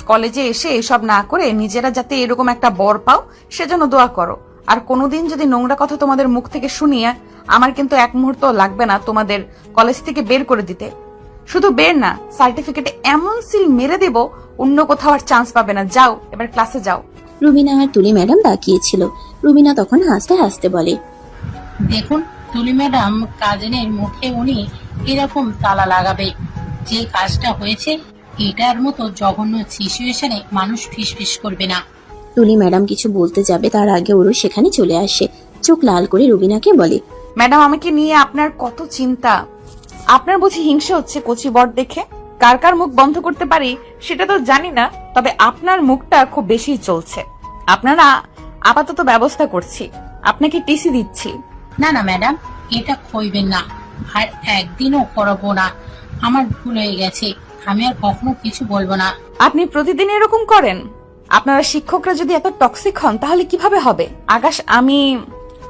কলেজে এসে এসব না করে নিজেরা যাতে এরকম একটা বর পাও সেজন্য দোয়া করো। আর কোনোদিন যদি নোংরা কথা তোমাদের মুখ থেকে শুনিয়ে, আমার কিন্তু এক মুহূর্ত লাগবে না তোমাদের কলেজ থেকে বের করে দিতে। শুধু বের না, সার্টিফিকেটে এমন সিল মেরে দেব অন্য কোথাও আর চান্স পাবে না। যাও, এবার ক্লাসে যাও। রুবিনা আর তুলি ম্যাডাম তাকিয়েছিল। রুবিনা তখন হাসতে হাসতে বলে, দেখুন তুলি ম্যাডাম, কাজিনের মুখে উনি এরকম তালা লাগাবে। যে কাজটা হয়েছে এটার মতো জঘন্য সিচুয়েশনে মানুষ ফিসফিস করবে না। তুলি ম্যাডাম কিছু বলতে যাবে তার আগে ওরু সেখানে চলে আসে। চোখ লাল করে রুবিনাকে বলে, ম্যাডাম আমাকে নিয়ে আপনার কত চিন্তা। আপনার বুঝি হিংসা হচ্ছে কচি বর দেখে? কার কার মুখ বন্ধ করতে পারি সেটা তো জানি না, তবে আপনার মুখটা খুব বেশি চলছে। আপনারা আপাতত ব্যবস্থা করছি, আপনাকে টিসি দিচ্ছি। না না ম্যাডাম, এটা কইবেন না, আর একদিনও করবো না। আমার ভুল হয়ে গেছে, আমি আর কখনো কিছু বলবো না। আপনি প্রতিদিন এরকম করেন? আপনারা শিক্ষকরা যদি এত টক্সিক হন তাহলে কিভাবে হবে? আকাশ, আমি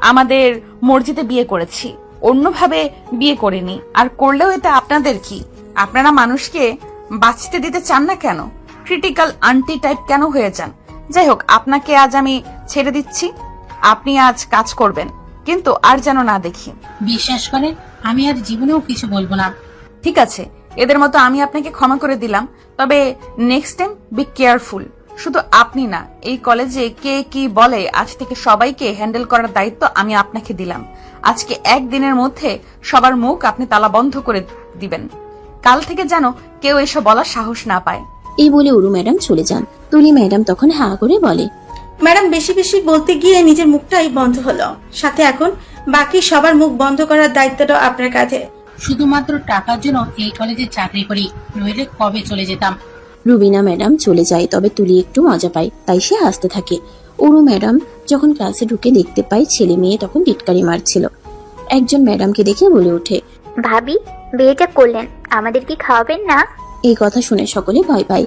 আমাদের মসজিদে বিয়ে করেছি, অন্যভাবে বিয়ে করিনি। আর করলেও এটা আপনাদের কি? আপনারা মানুষকে বাঁচতে দিতে চান না কেন? ক্রিটিক্যাল আন্টি টাইপ কেন হয়ে যান? যাই হোক, আপনাকে আজ আমি ছেড়ে দিচ্ছি। আপনি আজ কাজ করবেন, কিন্তু আর যেন না দেখি। বিশ্বাস করেন, আমি আর জীবনেও কিছু বলবো না। ঠিক আছে, এদের মতো আমি আপনাকে ক্ষমা করে দিলাম, তবে নেক্সট টাইম বি কেয়ারফুল। শুধু আপনি না, এই কলেজে কে কি বলে আজ থেকে সবাইকে হ্যান্ডেল করার দায়িত্ব আমি আপনাকে দিলাম। আজকে একদিনের মধ্যে সবার মুখ আপনি তালা বন্ধ করে দিবেন। কাল থেকে যেন কেউ এসব বলার সাহস না পায়। এই বলে ওরু ম্যাডাম চলে যান। তুলি ম্যাডাম তখন হা করে বলে, ম্যাডাম বেশি বেশি বলতে গিয়ে নিজের মুখটাই বন্ধ হলো, সাথে এখন বাকি সবার মুখ বন্ধ করার দায়িত্বটা আপনার কাঁধে। শুধুমাত্র টাকার জন্য এই কলেজে চাকরি করি, নইলে কবে চলে যেতাম। রুবিনা ম্যাডাম চলে যায়, তবে তুলি একটু মজা পায়, তাই সে হাসতে থাকে। ওরু ম্যাডাম যখন ক্লাসে ঢুকে দেখতে পায় ছেলে মেয়ে তখন টিটকারি মারছিল। একজন ম্যাডামকে দেখে বলে ওঠে, ভাবি বিয়েটা করলেন, আমাদের কি খাওয়াবেন না? এই কথা শুনে সকলে ভয় পায়।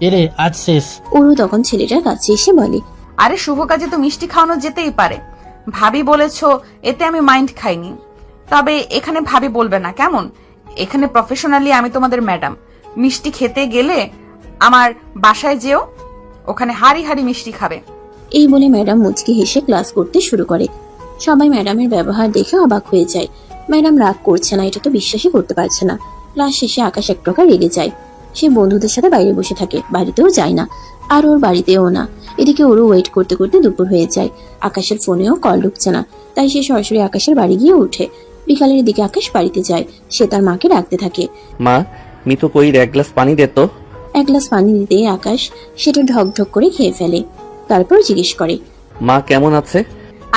এরে আজ শেষ। ওরু তখন ছেলেটার কাছে এসে বলে, আরে শুভ কাজে তো মিষ্টি খাওয়ানো যেতেই পারে। ভাবি বলেছো, এতে আমি মাইন্ড খাইনি। তবে এখানে ভাবি বলবে না কেমন? এখানে প্রফেশনালি আমি তোমাদের ম্যাডাম। মিষ্টি খেতে গেলে আমার বাসায় যেও, ওখানে হাড়ি হাড়ি মিষ্টি খাবে। এই বলে ম্যাডাম মুচকি হেসে ক্লাস করতে শুরু করে। সবাই ম্যাডামের ব্যবহার দেখে অবাক হয়ে যায়। ম্যাডাম রাগ করছে না, এটা তো বিশ্বাসই করতে পারছে না। ক্লাস শেষে আকাশ এক প্রকার রেগে যায়। সে বন্ধুদের সাথে বাইরে বসে থাকে, বাড়িতেও যায় না, আর ওর বাড়িতেও না। এদিকে ওরও ওয়েট করতে করতে দুপুর হয়ে যায়। আকাশের ফোনেও কল ঢুকছে না, তাই সে সরাসরি আকাশের বাড়ি গিয়ে ওঠে। বিকালের দিকে আকাশ বাড়িতে যায়। সে তার মাকে ডাকতে থাকে, মা মিতু কই, এক গ্লাস পানি দে তো। এক গ্লাস পানি দিতে আকাশ সেটা ঢক ঢক করে খেয়ে ফেলে। তারপর জিজ্ঞেস করে, মা কেমন আছে?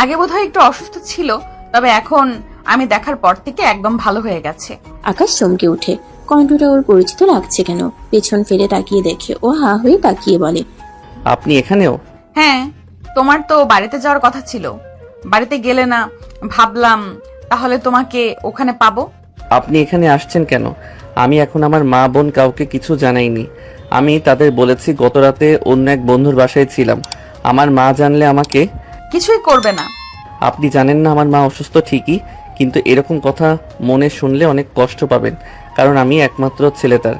আগে বোধহয় একটু অসুস্থ ছিল, তবে এখন আমি দেখার পর থেকে একদম ভালো হয়ে গেছে। আকাশ চমকে ওঠে। কণ্ঠটা ওর পরিচিত লাগছে কেন। পেছন ফিরে তাকিয়ে দেখে ও হা হয়ে তাকিয়ে বলে, আপনি এখানেও? হ্যাঁ, তোমার তো বাড়িতে যাওয়ার কথা ছিল, বাড়িতে গেলে না। ভাবলাম তাহলে তোমাকে ওখানে পাবো। আপনি এখানে আসছেন কেন? আমি এখন আমার মা বোন কাউকে কিছু জানাইনি। আমি তাদের বলেছি গত রাতে অন্য এক বন্ধুর বাসায় ছিলাম। আমার মা জানলে আমাকে কিছুই করবে না। আপনি জানেন না আমার মা অসুস্থ ঠিকই, কিন্তু এরকম কথা মনে শুনলে অনেক কষ্ট পাবেন, কারণ আমি একমাত্র ছেলে তার।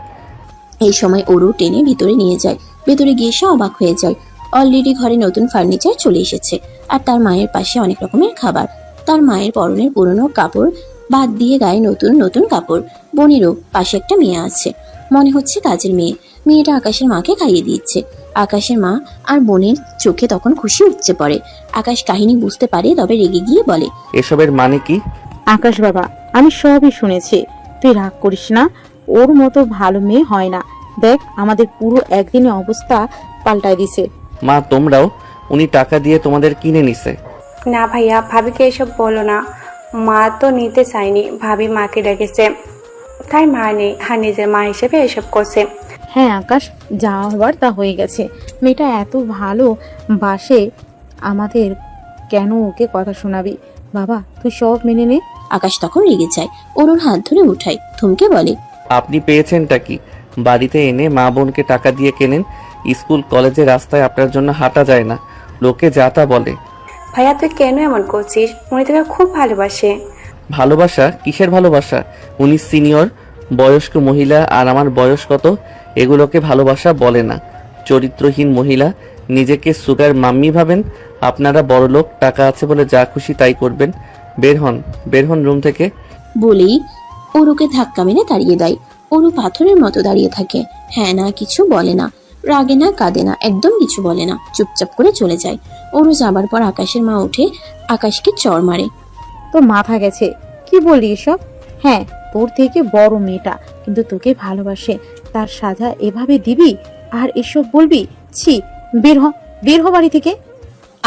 এই সময় ওরু টেনে ভিতরে নিয়ে যায়। ভেতরে গিয়ে সে অবাক হয়ে যায়। অলরেডি ঘরে নতুন ফার্নিচার চলে এসেছে, আর তার মায়ের পাশে অনেক রকমের খাবার। তার মায়ের পরনের পুরনো কাপড় বাদ দিয়ে গায়ে নতুন নতুন কাপড়। বোনেরও পাশে একটা মেয়ে আছে, মনে হচ্ছে কাজের মেয়ে। মেয়েটা আকাশের মাকে খাইয়ে দিচ্ছে। আকাশের মা আর বোনের চোখে তখন খুশি উপচে পড়ে। আকাশ কাহিনী বুঝতে পারে, তবে রেগে গিয়ে বলে, এসবের মানে কি? আকাশ বাবা, আমি সবই শুনেছি, তুই রাগ করিস না। ওর মতো ভালো মেয়ে হয় না। দেখ আমাদের পুরো একদিনে অবস্থা পাল্টায় দিছে। মা তোমরাও, উনি টাকা দিয়ে তোমাদের কিনে নিছে। না ভাইয়া, ভাবিকে এসব বলো না। মা তো নিতে চায়নি, ভাবি মাকে ডেকেছে, তাই মা নেই, আর নিজের মা হিসেবে এসব করছে। হ্যাঁ আকাশ, যা হবার তা হয়ে গেছে। মেয়েটা এত ভালো বাসে আমাদের, কেন ওকে কথা শোনাবি? বাবা তুই সব মেনে নে। আকাশ তখন রেগে যায়। ওর হাত ধরে উঠায়, থমকে বলে, আপনি পেয়েছেনটা কি? বাড়িতে এনে মা বোনকে টাকা দিয়ে কেনেন। স্কুল কলেজে রাস্তায় আপনার জন্য হাঁটা যায় না, লোকে যা তা বলে। ভাইয়া তুই কেন এমন করছিস? উনি তোকে খুব ভালোবাসে। ভালোবাসা? কিসের ভালোবাসা? উনি সিনিয়র বয়স্ক মহিলা, আর আমার বয়স কত? এগুলোকে ভালোবাসা বলে না। চরিত্রহীন মহিলা, নিজেকে সুগার মাম্মি ভাবেন। আপনারা বড়লোক, টাকা আছে বলে যা খুশি তাই করবেন। বের হন, বের হন রুম থেকে। বলেই ওরুকে ধাক্কা মেরে তাড়িয়ে দেয়। ওরু পাথরের মতো দাঁড়িয়ে থাকে। হ্যাঁ না কিছু বলে না, রাগে না কাঁদে না, একদম কিছু বলে না, চুপচাপ করে চলে যায়। ওরু যাবার পর আকাশের মা উঠে আকাশকে চড় মারে। তো মাথা গেছে, কি বলি এসব? হ্যাঁ তোর থেকে বড় মেয়েটা, কিন্তু তোকে ভালোবাসে, তার সাজা এভাবে দিবি আর এসব বলবি? ছি, বের হ, বের হ বাড়ি থেকে।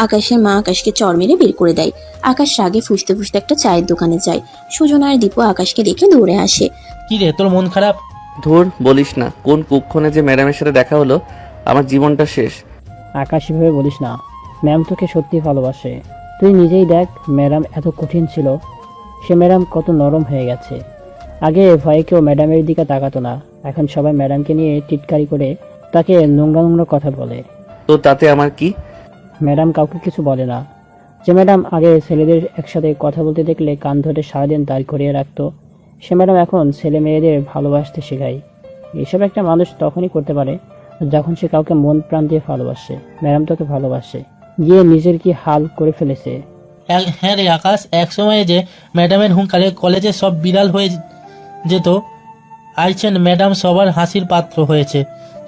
আকাশের মা আকাশকে চড় মেরে বের করে দেয়। আকাশ রাগে ফুসতে ফুসতে একটা চায়ের দোকানে যায়। সুজন আর দীপু আকাশকে দেখে দৌড়ে আসে। কি রে, তোর মন খারাপ? ধুর বলিস না, কোন কুক্ষণে যে ম্যাডামের সাথে দেখা হলো, আমার জীবনটা শেষ। আকাশ এভাবে বলিস না, ম্যাম তোকে সত্যি ভালোবাসে। তুই নিজেই দেখ, ম্যাডাম এত কঠিন ছিল, সে ম্যাডাম কত নরম হয়ে গেছে। আগে ভয়ে কেউ ম্যাডামের দিকে তাকাতো না, এখন সবাই ম্যাডামকে নিয়ে টিটকারি করে তাকে নোংরা নোংরা কথা বলে। তো তাতে আমার কি? ম্যাডাম কাউকে কিছু বলে না। যে ম্যাডাম আগে ছেলেদের একসাথে কথা বলতে দেখলে কান ধরে সারাদিন দাঁড় করিয়ে রাখতো, সে ম্যাডাম এখন ছেলে মেয়েদের ভালোবাসতে শেখায়। এসব একটা মানুষ তখনই করতে পারে যখন সে কাউকে মন প্রাণ দিয়ে ভালোবাসে। ম্যাডাম তোকে ভালোবাসে, গিয়ে নিজের কি হাল করে ফেলেছে। হ্যাঁ রে আকাশ, এক সময় যে ম্যাডামের হুঙ্কারে কলেজে সব বিড়াল হয়ে যেত, আইছেন ম্যাডাম সবার হাসির পাত্র হয়েছে,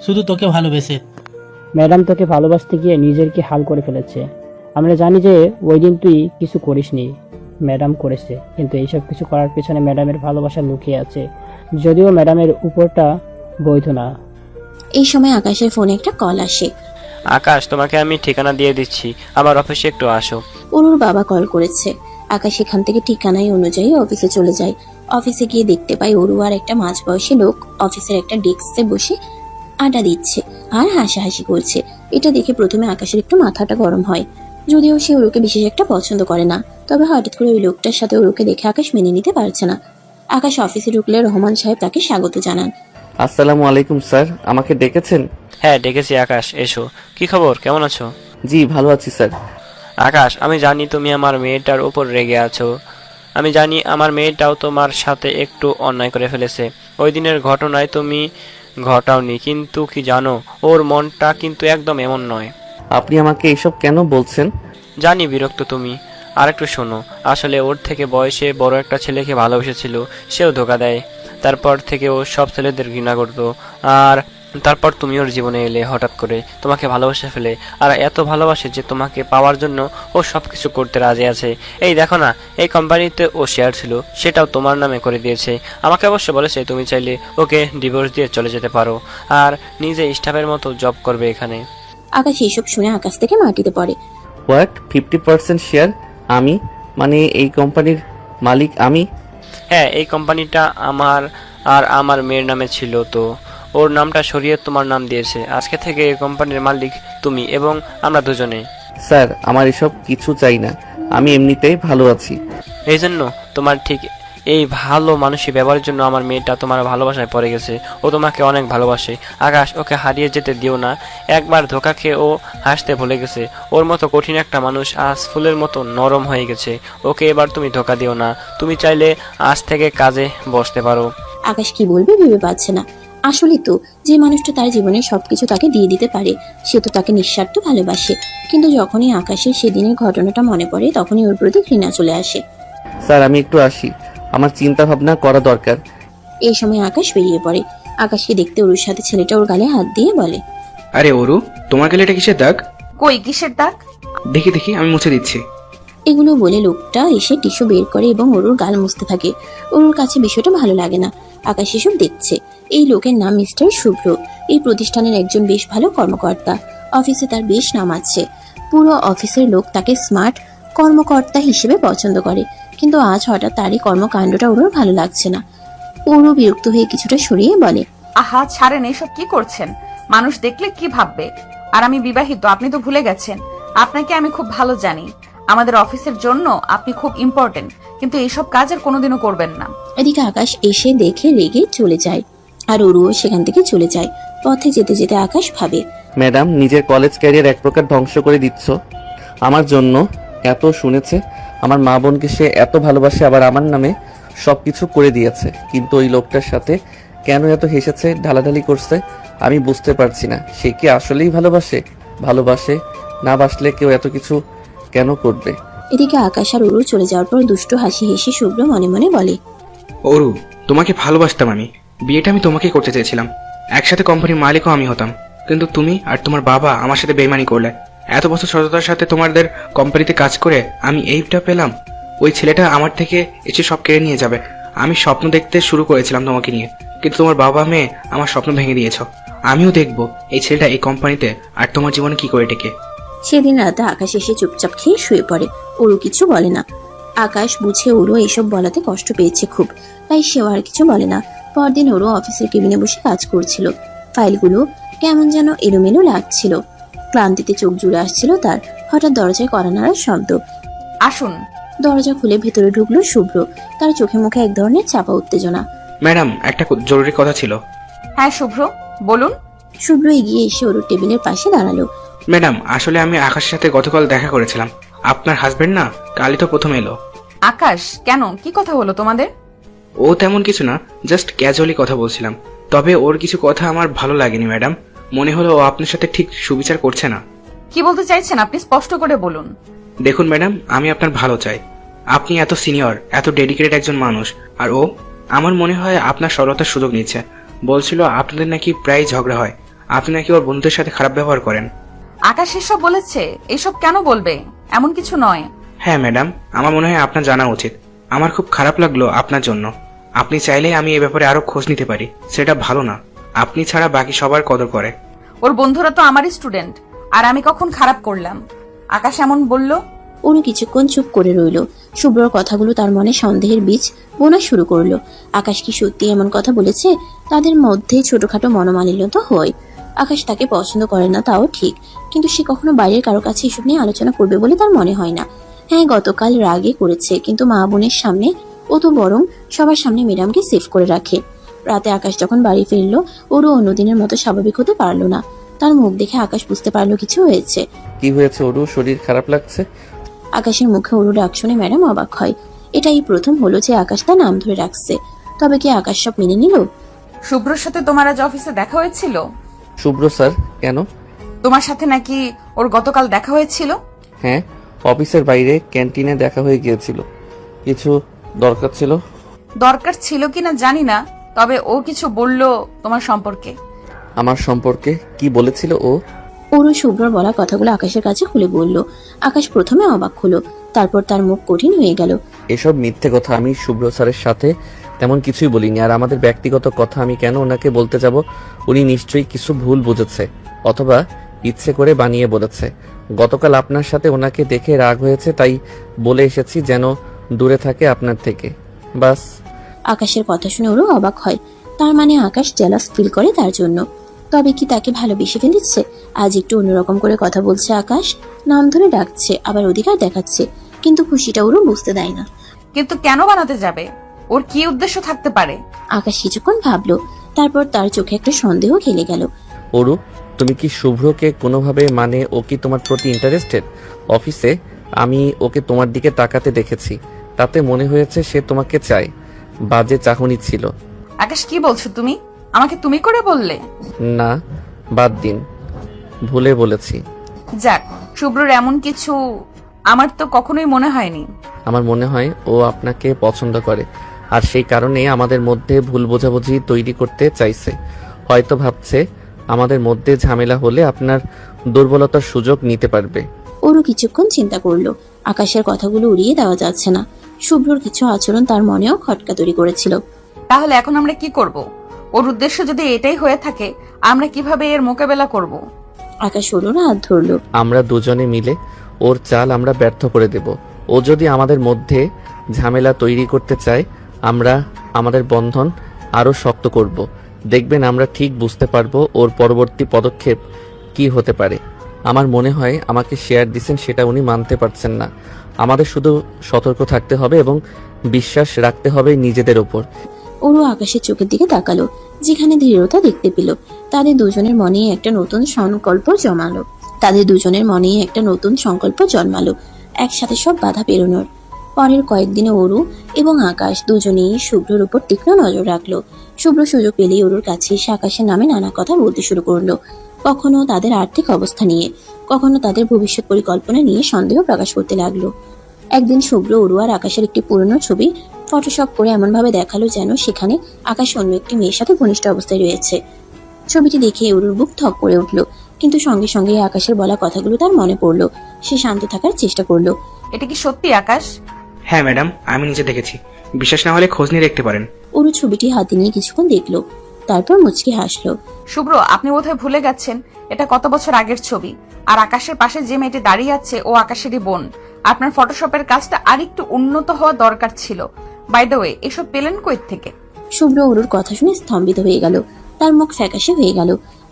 শুধু তোকে ভালোবেসে। ম্যাডাম তোকে ভালোবাসতে গিয়ে নিজের কি হাল করে ফেলেছে। আমরা জানি যে ওই দিন তুই কিছু করিসনি, ম্যাডাম করেছে, কিন্তু এইসব কিছু করার পেছনে ম্যাডামের ভালোবাসা লুকিয়ে আছে, যদিও ম্যাডামের উপরটা বৈধ না। এই সময় আকাশের ফোনে একটা কল আসে। আকাশ, তোমাকে আমি ঠিকানা দিয়ে দিচ্ছি, আমার অফিসে একটু আসো। ওর বাবা কল করেছে। আকাশ এখান থেকে ঠিকানায় অনুযায়ী অফিসে চলে যায়। অফিসে গিয়ে দেখতে পায় ওরু আর একটা মাঝবয়সী লোক অফিসের একটা ডেস্কে বসে আড্ডা দিচ্ছে আর হাসাহাসি করছে। এটা দেখে প্রথমে আকাশের একটু মাথাটা গরম হয়। যদিও সে ওরুকে বিশেষ একটা পছন্দ করে না, তবে হঠাৎ করে ওই লোকটার সাথে ওরুকে দেখে আকাশ মেনে নিতে পারছে না। আকাশ অফিসে ঢুকলে রহমান সাহেব তাকে স্বাগত জানান। আসসালামু আলাইকুম স্যার, আমাকে ডেকেছেন? হ্যাঁ ডেকেছি আকাশ, এসো। কি খবর, কেমন আছো? জি ভালো আছি স্যার। আকাশ, আমি জানি তুমি আমার মেয়েটার উপর রেগে আছো। আমি জানি আমার মেয়েটাও তোমার সাথে একটু অন্যায় করে ফেলেছে। ওই দিনের ঘটনায় তুমি ঘটাওনি, কিন্তু কি জানো, ওর মনটা কিন্তু একদম এমন নয়। আপনি আমাকে এইসব কেন বলছেন? জানি বিরক্ত তুমি, আর একটু শোনো। আসলে ওর থেকে বয়সে বড় একটা ছেলেকে ভালোবেসেছিল, সেও ধোকা দেয়। তারপর থেকে ও সব ছেলেদের ঘৃণা করতো। আর তারপর তুমি ওর জীবনে এলে হঠাৎ করে, তোমাকে ভালোবাসে ফেলে। আর এত ভালোবাসে যে তোমাকে পাওয়ার জন্য ও সবকিছু করতে রাজি আছে। এই দেখো না, এই কোম্পানিতে ও শেয়ার ছিল, সেটাও তোমার নামে করে দিয়েছে। আমাকে অবশ্য বলেছে তুমি চাইলে ওকে ডিভোর্স দিয়ে চলে যেতে পারো, আর নিজে স্টাফের মতো জব করবে এখানে। আকাশ এইসব শুনে আকাশ থেকে মাটিতে পড়ে। হোয়াট, 50% শেয়ার আমি? মানে এই কোম্পানির মালিক আমি? হ্যাঁ, এই কোম্পানিটা আমার আর আমার মেয়ের নামে ছিল, তো ওর নামটা সরিয়ে তোমার নাম দিয়েছে। আজকে থেকে এই কোম্পানির মালিক তুমি এবং আমরা দুজনে। স্যার আমার এসব কিছু চাই না, আমি এমনিতেই ভালো আছি। এই জন্য তোমার ঠিক এই ভালো মানুষই ব্যবহারের জন্য আমার মেয়েটা তোমার ভালোবাসায় পড়ে গেছে। ও তোমাকে অনেক ভালোবাসে আকাশ, ওকে হারিয়ে যেতে দিও না। একবার ধোকা খেয়ে ও হাসতে ভুলে গেছে। ওর মতো কঠিন একটা মানুষ আজ ফুলের মতো নরম হয়ে গেছে। ওকে এবার তুমি ধোকা দিও না। তুমি চাইলে আজ থেকে কাজে বসতে পারো। আকাশ কি বলবে ভেবে পাচ্ছে না। আসলে তো যে মানুষটা তার জীবনে সবকিছু তাকে দিয়ে দিতে পারে, সে তো তাকে নিঃস্বার্থ ভালোবাসে। কিন্তু যখনই আকাশের সেদিনের ঘটনাটা মনে পড়ে, তখনই ওর প্রতি ঘৃণা চলে আসে। স্যার আমি একটু আসি, আমার চিন্তা ভাবনা করা দরকার। এই সময় আকাশ বেরিয়ে পড়ে। আকাশকে দেখতে ওর সাথে ছেলেটা ওর গালে হাত দিয়ে বলে, আরে ওরু, তোমার গালে এটা কিসের দাগ? কই কিসের দাগ? দেখি দেখি, আমি মুছে দিচ্ছি। এগুলো বলে লোকটা এসে টিস্যু বের করে এবং ওরুর গাল মুছতে থাকে। ওরুর কাছে বিষয়টা ভালো লাগে না। আকাশ এসব দেখছে। এই লোকের নাম মিস্টার শুভ্র। এই প্রতিষ্ঠানের একজন বেশ ভালো কর্মকর্তা। অফিসে তার বেশ নাম আছে। পুরো অফিসের লোক তাকে স্মার্ট কর্মকর্তা হিসেবে পছন্দ করে। কিন্তু আজ হঠাৎ তার এই কর্মকাণ্ডটা ওরও ভালো লাগছে না। ওরও বিরক্ত হয়ে কিছুটা সরিয়ে বলে, আহা ছাড়েন, এসব কি করছেন? মানুষ দেখলে কি ভাববে? আর আমি বিবাহিত, আপনি তো ভুলে গেছেন। আপনাকে আমি খুব ভালো জানি। আমাদের অফিসের জন্য আপনি খুব ইম্পর্টেন্ট, কিন্তু এইসব কাজ আর কোনোদিনও করবেন না। এদিকে আকাশ এসে দেখে রেগে চলে যায়, আর ওরও সেখান থেকে চলে যায়। পথে যেতে যেতে আকাশ ভাবে, ম্যাডাম নিজের কলেজ ক্যারিয়ার এক প্রকার ধ্বংস করে দিচ্ছ। আমার জন্য এত শুনেছে, আমার মা বোনকে সে এত ভালোবাসে, আবার আমার নামে সবকিছু করে দিয়েছে। কিন্তু ওই লোকটার সাথে কেন এত হেসেছে, ঢালাঢালি করছে, আমি বুঝতে পারছি না। সে কি আসলেই ভালোবাসে না বাসলে কেউ এত কিছু কেন করবে? এদিকে আকাশ আর ওরু চলে যাওয়ার পর দুষ্টু হাসি হেসে শুভ্র মনে মনে বলে, ওরু, তোমাকে ভালোবাসতাম আমি। বিয়েটা আমি তোমাকে করতে চেয়েছিলাম। একসাথে কোম্পানির মালিকও আমি হতাম। কিন্তু তুমি আর তোমার বাবা আমার সাথে বেইমানি করলে। এত বছর সততার সাথে তোমাদের কোম্পানিতে কাজ করে আমি এইটা পেলাম। ওই ছেলেটা আমার থেকে এসে সব কেড়ে নিয়ে যাবে। আমি স্বপ্ন দেখতে শুরু করেছিলাম তোমাকে নিয়ে, কিন্তু তোমার বাবা মেয়ে আমার স্বপ্ন ভেঙে দিয়েছ। আমিও দেখবো এই ছেলেটা এই কোম্পানিতে আর তোমার জীবনে কি করে টেকে। সেদিন রাতে আকাশ এসে চুপচাপ খেয়ে শুয়ে পড়ে। ওরু কিছু বলে না। আকাশ বুঝে ওরু এসব বলাতে কষ্ট পেয়েছে খুব, তাই সেও আর কিছু বলে না। পরদিন ওরু অফিসের কেবিনে বসে কাজ করছিল। ফাইলগুলো কেমন যেন এলোমেলো লাগছিল। ক্লান্তিতে চোখ জুড়ে আসছিল তার। হঠাৎ দরজায় কড়া নাড়ার শব্দ। আসুন। দরজা খুলে ভেতরে ঢুকলো শুভ্র। তার চোখে মুখে এক ধরনের চাপা উত্তেজনা। ম্যাডাম, একটা জরুরি কথা ছিল। হ্যাঁ শুভ্র, বলুন। শুভ্র এগিয়ে এসে ওর টেবিলের পাশে দাঁড়ালো। ম্যাডাম, আসলে আমি আকাশের সাথে গতকাল দেখা করেছিলাম। আপনার হাজবেন্ড না কালই তো প্রথম এলো। আকাশ, কেন, কি কথা হলো তোমাদের? ও তেমন কিছু না, জাস্ট ক্যাজুয়ালি কথা বলছিলাম। তবে ওর কিছু কথা আমার ভালো লাগেনি ম্যাডাম। মনে হলো ও আপনার সাথে ঠিক সুবিচার করছে না। কি বলতে চাইছেন আপনি, স্পষ্ট করে বলুন। দেখুন ম্যাডাম, আমি আপনার ভালো চাই। আপনি এত সিনিয়র, এত ডেডিকেটেড একজন মানুষ, আর ও আমার মনে হয় আপনার সরলতার সুযোগ নিচ্ছে। বলছিল আপনাদের নাকি প্রায় ঝগড়া হয়, আপনি নাকি ওর বন্ধুদের সাথে খারাপ ব্যবহার করেন। আকাশ এসব বলেছে? এসব কেন বলবে? এমন কিছু নয়। হ্যাঁ ম্যাডাম, আমার মনে হয় আপনার জানা উচিত। আমার খুব খারাপ লাগলো আপনার জন্য। আপনি চাইলে আমি এই ব্যাপারে আরো খোঁজ নিতে পারি। সেটা ভালো না, আপনি ছাড়া বাকি সবার কদর করে। ওর বন্ধুরা তো আমারই স্টুডেন্ট, আর আমি কখন খারাপ করলাম? আকাশ এমন বলল। উনি কিছুক্ষণ চুপ করে রইল। শুভ্রর কথাগুলো তার মনে সন্দেহের বীজ বোনা শুরু করলো। আকাশ কি সত্যি এমন কথা বলেছে? তাদের মধ্যে ছোটখাটো মনোমালিন্য তো হয়। আকাশ তাকে পছন্দ করে না তাও ঠিক, কিন্তু সে কখনো বাইরের কারো কাছে এসব নিয়ে আলোচনা করবে বলে তার মনে হয় না। হ্যাঁ, গতকাল রাগে করেছে, কিন্তু মা বোনের সামনে ও তো বরং সবার সামনে ম্যাডামকে সেভ করে রাখে। রাতে আকাশ যখন বাড়ি ফিরলো, ওরও অন্যদিনের মতো স্বাভাবিক হতে পারলো না। তার মুখ দেখে আকাশ বুঝতে পারলো কিছু হয়েছে। কি হয়েছে ওরু, শরীর খারাপ লাগছে? আকাশের মুখে ওরু ডাক শুনে ম্যাডাম অবাক হয়। এটাই প্রথম হলো যে আকাশ তার নাম ধরে রাখছে। তবে কি আকাশ সব মেনে নিল? শুভ্রর সাথে তোমার আজ অফিসে দেখা হয়েছিল? শুভ্র স্যার? কেন? তোমার সাথে নাকি ওর গতকাল দেখা হয়েছিল? হ্যাঁ, অফিসের বাইরে ক্যান্টিনে দেখা হয়ে গিয়েছিল। কিছু দরকার ছিল। দরকার ছিল কিনা জানি না, তবে ও কিছু বলল তোমার সম্পর্কে। আমার সম্পর্কে কি বলেছিল ও? ওরু শুভ্রর বলা কথাগুলো আকাশের কাছে খুলে বলল। আকাশ প্রথমে অবাক হলো, তারপর তার মুখ কঠিন হয়ে গেল। এসব মিথ্যে কথা, আমি শুভ্র স্যারের সাথে তেমন কিছুই বলিনি। আর আমাদের ব্যক্তিগত কথা আমি কেন ওনাকে বলতে যাব? উনি নিশ্চয়ই কিছু ভুল বুঝেছে, অথবা ইচ্ছে করে বানিয়ে বলেছে। গতকাল আপনার সাথে ওনাকে দেখে রাগ হয়েছে, তাই বলে এসেছি যেন দূরে থাকে আপনার থেকে, বাস। আকাশের কথা শুনে ওরও অবাক হয়। তার মানে আকাশ জেলাস ফিল করে তার জন্য। তবে কি তাকে ভালোবেসে ফেলেছে? আজ একটু অন্যরকম করে কথা বলছে আকাশ, নাম ধরে ডাকছে, আবার অধিকার দেখাচ্ছে, কিন্তু খুশিটা ওরও বুঝতে দেয় না। কিন্তু কেন বানাতে যাবে? ওর কি উদ্দেশ্য থাকতে পারে? আকাশ কিছুক্ষণ ভাবলো, তারপর তার চোখে একটা সন্দেহ খেলে গেল। ওরু, তুমি কি শুভ্রকে কোনোভাবে, মানে ও কি তোমার প্রতি ইন্টারেস্টেড? অফিসে আমি ওকে তোমার দিকে তাকাতে দেখেছি, তাতে মনে হয়েছে সে তোমাকে চায়। বাজে চাহনি ছিল। আকাশ, কি বলছো তুমি? আমাকে তুমি করে বললে? না, বাদ দিন, ভুলে বলেছি। যাক, শুভ্রর এমন কিছু আমার তো কখনোই মনে হয়নি। আমার মনে হয় ও আপনাকে পছন্দ করে, আর সেই কারণে আমাদের মধ্যে ভুল বোঝাবুঝি তৈরি করতে চাইছে। হয়তো ভাবছে আমাদের মধ্যে ঝামেলা হলে আপনার দুর্বলতার সুযোগ নিতে পারবে। ওরও কিছুক্ষণ চিন্তা করলো। আকাশের কথাগুলো উড়িয়ে দেওয়া যাচ্ছে না। শুভ্রর কিছু আচরণ তার মনেও খটকা তৈরি করেছিল। তাহলে এখন আমরা কি করব? ওর উদ্দেশ্য যদি এটাই হয়ে থাকে, আমরা কিভাবে এর মোকাবেলা করব? আকাশ ওর হাত ধরলো। আমরা দুজনে মিলে ওর চাল আমরা ব্যর্থ করে দেব। ও যদি আমাদের মধ্যে ঝামেলা তৈরি করতে চায়, আমরা আমাদের বন্ধন আরো শক্ত করব। দেখবেন আমরা ঠিক বুঝতে পারবো ওর পরবর্তী পদক্ষেপ কি হতে পারে। আমার মনে হয় আমাকে শেয়ার দিচ্ছেন সেটা উনি মানতে পারছেন না। আমাদের শুধু সতর্ক থাকতে হবে এবং বিশ্বাস রাখতে হবে নিজেদের ওপর। ওরও আকাশের চোখের দিকে তাকালো, যেখানে দৃঢ়তা দেখতে পেল। তাদের দুজনের মনেই একটা নতুন সংকল্প জন্মালো, একসাথে সব বাধা পেরোনোর। পরের কয়েকদিনে অরু এবং আকাশ দুজনেই শুভ্রর উপর তীক্ষ্ণ নজর রাখলো। শুভ্র সুযোগ পেলেই অরুর কাছে এসে আকাশের নামে নানা কথা বলতে শুরু করলো। কখনো তাদের আর্থিক অবস্থা নিয়ে, কখনো তাদের ভবিষ্যৎ পরিকল্পনা নিয়ে সন্দেহ প্রকাশ করতে লাগলো। একদিন শুভ্র অরু আর আকাশের একটি পুরনো ছবি ফটোশপ করে এমনভাবে দেখালো যেন সেখানে আকাশ অন্য একটি মেয়ের সাথে ঘনিষ্ঠ অবস্থায় রয়েছে। ছবিটি দেখে অরুর বুক থপ করে উঠলো, কিন্তু সঙ্গে সঙ্গে আকাশের বলা কথাগুলো তার মনে পড়লো। সে শান্ত থাকার চেষ্টা করলো। এটা কি সত্যি আকাশ? হ্যাঁ ম্যাডাম, আমি নিজে দেখেছি। বিশ্বাস না হলে খোঁজ নিয়ে দেখতে পারেন। অরু ছবিটি হাতে নিয়ে কিছুক্ষণ দেখলো, তারপর মুচকি হাসলো। শুভ্র, আপনি বোধহয় ভুলে গেছেন এটা কত বছর আগের ছবি। আর আকাশের পাশে যে মেয়েটি দাঁড়িয়ে আছে ও আকাশেরই বোন। আপনার ফটোশপের কাজটা আরেকটু উন্নত হওয়া দরকার ছিল। বাই দ্য ওয়ে, এসব পেলেন কই থেকে? শুভ্র অরুর কথা শুনে স্তম্ভিত হয়ে গেল, তার মুখ ফ্যাকাশে হয়ে গেল।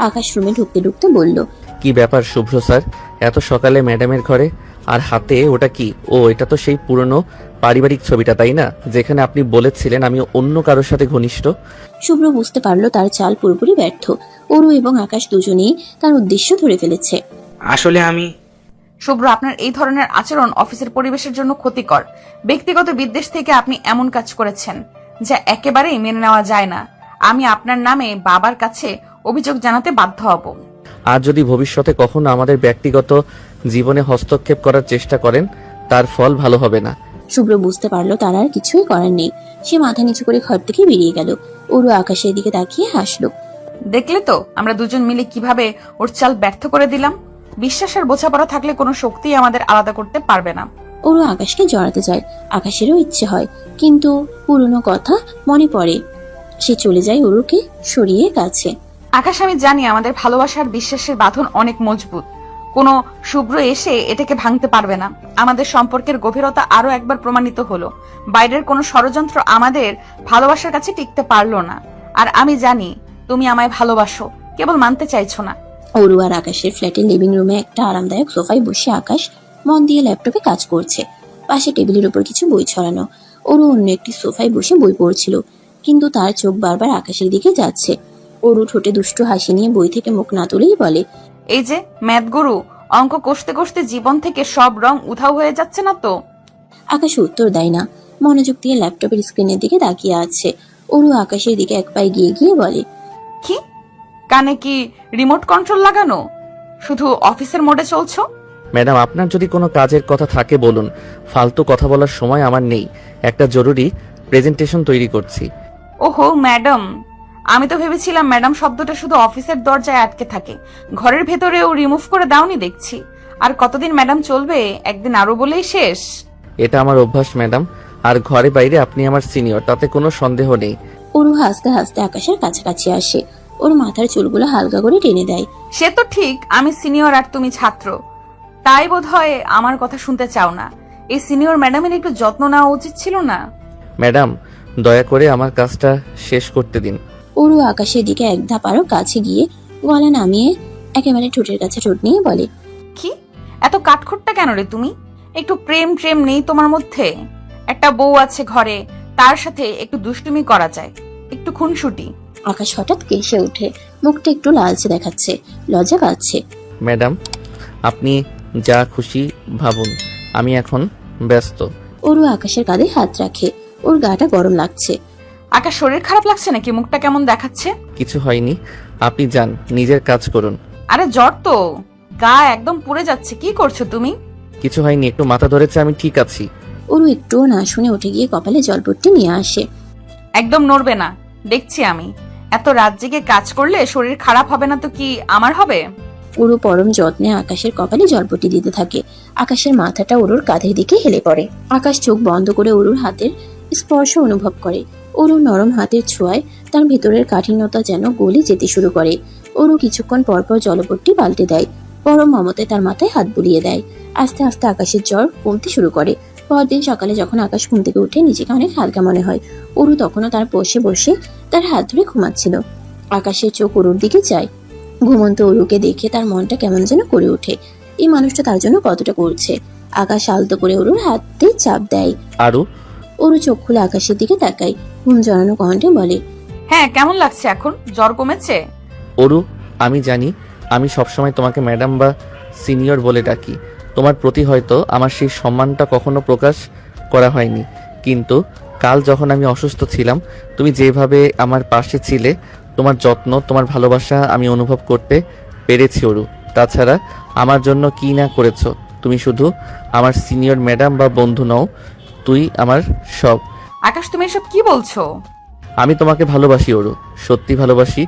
আকাশ রুমে ঢুকতে ঢুকতে বলল, কি ব্যাপার শুভ্র স্যার, এত সকালে ম্যাডামের ঘরে? আর হাতে ওটা কি? ও, এটা তো সেই পুরনো পারিবারিক ছবিটা, তাই না, যেখানে আপনি বলেছিলেন আমি অন্য কারোর সাথে ঘনিষ্ঠ? শুভ্র বুঝতে পারলো তার চাল পুরোপুরি ব্যর্থ। অরু এবং আকাশ দুজনেই তার উদ্দেশ্য ধরে ফেলেছে। আসলে আমি শুভ্র, আপনার এই ধরনের আচরণ অফিসের পরিবেশের জন্য ক্ষতিকর। ব্যক্তিগত বিদ্বেষ থেকে আপনি এমন কাজ করেছেন যা একেবারেই মেনে নেওয়া যায় না। আমি আপনার নামে বাবার কাছে অভিযোগ জানাতে বাধ্য হব। আর যদি ভবিষ্যতে কখনো আমাদের ব্যক্তিগত জীবনে হস্তক্ষেপ করার চেষ্টা করেন, তার ফল ভালো হবে না। শুভ্র বুঝতে পারলো তার আর কিছুই করার নেই। সে মাথা নিচু করে ঘর থেকে বেরিয়ে গেল। অরু আকাশের দিকে তাকিয়ে হাসলো। দেখলে তো আমরা দুজন মিলে কিভাবে ওর চাল ব্যর্থ করে দিলাম। বিশ্বাসের বোঝাপড়া থাকলে কোনো শক্তি আমাদের আলাদা করতে পারবে না। ওরও আকাশকে জড়াতে যায়, আকাশেরও ইচ্ছে হয়, কিন্তু পুরনো কথা মনে পড়ে। সে চলে যায় অরুকে সরিয়ে কাছে। আকাশ, আমি জানি আমাদের ভালোবাসার বিশ্বাসের বাঁধন অনেক মজবুত। কোনো শুভ্র এসে এটাকে ভাঙতে পারবে না। আমাদের সম্পর্কের গভীরতা আরো একবার প্রমাণিত হলো। বাইরের কোনো ষড়যন্ত্র আমাদের ভালোবাসার কাছে টিকতে পারলো না। আর আমি জানি তুমি আমায় ভালোবাসো, কেবল মানতে চাইছো না। অরু আর আকাশের ফ্ল্যাটের লিভিং রুমে একটা আরামদায়ক সোফায় বসে আকাশ মন দিয়ে ল্যাপটপে কাজ করছে। পাশে টেবিলের উপর কিছু বই ছড়ানো। অরু অন্য একটি সোফায় বসে বই পড়ছিল, কিন্তু তার চোখ বারবার আকাশের দিকে যাচ্ছে। অরু ঠোঁটে দুষ্টু হাসি নিয়ে বই থেকে মুখ না তুলেই বলে, এই যে ম্যাথ গুরু, অঙ্ক কষতে কষতে জীবন থেকে সব রং উধাও হয়ে যাচ্ছে না তো? আকাশ উত্তর দেয় না, মনোযোগ দিয়ে ল্যাপটপের স্ক্রিনের দিকে তাকিয়ে আছে। অরু আকাশের দিকে এক পায়ে গিয়ে গিয়ে বলে, কি কানে কি রিমোট কন্ট্রোল লাগানো? শুধু অফিসের মোডে চলছো? ম্যাডাম, আপনার যদি কোনো কাজের কথা থাকে বলুন, ফালতু কথা বলার সময় আমার নেই। একটা জরুরি প্রেজেন্টেশন তৈরি করছি। ওহো ম্যাডাম, আমি তো ভেবেছিলাম ম্যাডাম শব্দটা শুধু অফিসের দরজায় আটকে থাকে, ঘরের ভেতরেও রিমুভ করে দাওনি দেখছি। আর কতদিন ম্যাডাম চলবে? একদিন আরো বলেই শেষ। এটা আমার অভ্যাস ম্যাডাম, আর ঘরে বাইরে আপনি আমার সিনিয়র, তাতে কোনো সন্দেহ নেই। অরু হাসতে হাসতে আকাশের কাছাকাছি আসে, ওর মাথার চুলগুলো হালকা করে টেনে দেয়। সে তো ঠিক, আমি সিনিয়র আর তুমি ছাত্র, তাই বোধহয় আমার কথা শুনতে চাও না। এই সিনিয়র ম্যাডামের একটু যত্ন নেওয়া উচিত ছিল না? ম্যাডাম, দয়া করে আমার কাজটা শেষ করতে দিন। অরু আকাশের দিকে এক ধাপ আরো কাছে গিয়ে গলা নামিয়ে একেবারে ঠোঁটের কাছে ঠোঁট নিয়ে বলে, কি এত কাঠখোট্টা কেন রে তুমি? একটু প্রেম ট্রেম নেই তোমার মধ্যে? একটা বউ আছে ঘরে, তার সাথে একটু দুষ্টুমি করা যায়, একটু খুনসুটি। আকাশ হঠাৎ কেসে ওঠে, মুখটা একটু লালচে দেখাচ্ছে, লজ্জা পাচ্ছে। ম্যাডাম, আপনি যা খুশি ভাবুন, আমি এখন ব্যস্ত। অরু আকাশের কাঁধে হাত রাখে, ওর গাটা গরম লাগছে। আকাশ শরীর খারাপ লাগছে নাকি? মুখটা কেমন দেখাচ্ছে? কিছু হয়নি, আপনি যান, নিজের কাজ করুন। আরে জ্বর তো, গা একদম পুড়ে যাচ্ছে। কি করছো তুমি? কিছু হয়নি, একটু মাথা ধরেছে, আমি ঠিক আছি। অরু একটুও না শুনে উঠে গিয়ে কপালে জলপট্টি নিয়ে আসে। একদম নড়বে না, দেখছি আমি। এত রাত জেগে কাজ করলে শরীর খারাপ হবে না তো কি আমার হবে? অরু পরম যত্নে আকাশের কপালে জলপট্টি দিতে থাকে। আকাশের মাথাটা অরুর কাঁধের দিকে হেলে পড়ে। আকাশ চোখ বন্ধ করে অরুর হাতের স্পর্শ অনুভব করে। অরুর নরম হাতের ছোঁয়ায় তার ভেতরের কাঠিন্যতা যেন গলে যেতে শুরু করে। অরু কিছুক্ষণ পরপর জলপট্টি পাল্টে দেয়, পরম মমতায় তার মাথায় হাত বুলিয়ে দেয়। আস্তে আস্তে আকাশের জ্বর কমতে শুরু করে। পরদিন সকালে যখন আকাশ ঘুম থেকে উঠে নিজেকে অনেক হালকা মনে হয়। অরু তখনও তার বসে বসে তার হাত ধরে ঘুমাচ্ছিল। আকাশের চোখ অরুর দিকে যায়। ঘুমন্ত অরুকে দেখে তার মনটা কেমন যেন করে ওঠে। এই মানুষটা তার জন্য কতটা করছে। আকাশ আলতো করে অরুর হাতে চাপ দেয়। আরু অরু চোখ খুলে আকাশের দিকে তাকায়, ঘুম জড়ানো কণ্ঠে বলে, হ্যাঁ কেমন লাগছে এখন? জ্বর কমেছে? অরু, আমি জানি আমি সবসময় তোমাকে ম্যাডাম বা সিনিয়র বলে ডাকি। তোমার প্রতি হয়তো আমার সেই সম্মানটা কখনো প্রকাশ করা হয়নি, কিন্তু কাল যখন আমি অসুস্থ ছিলাম, তুমি যেভাবে আমার পাশে ছিলে, তোমার যত্ন, তোমার ভালোবাসা আমি অনুভব করতে পেরেছি অরু। তাছাড়া আমার জন্য কি না করেছো তুমি? শুধু আমার সিনিয়র ম্যাডাম বা বন্ধু নও, তুই আমার সব। আকাশ তুমি এসব কি বলছো? আমি তোমাকে ভালোবাসি অরু, সত্যি ভালোবাসি।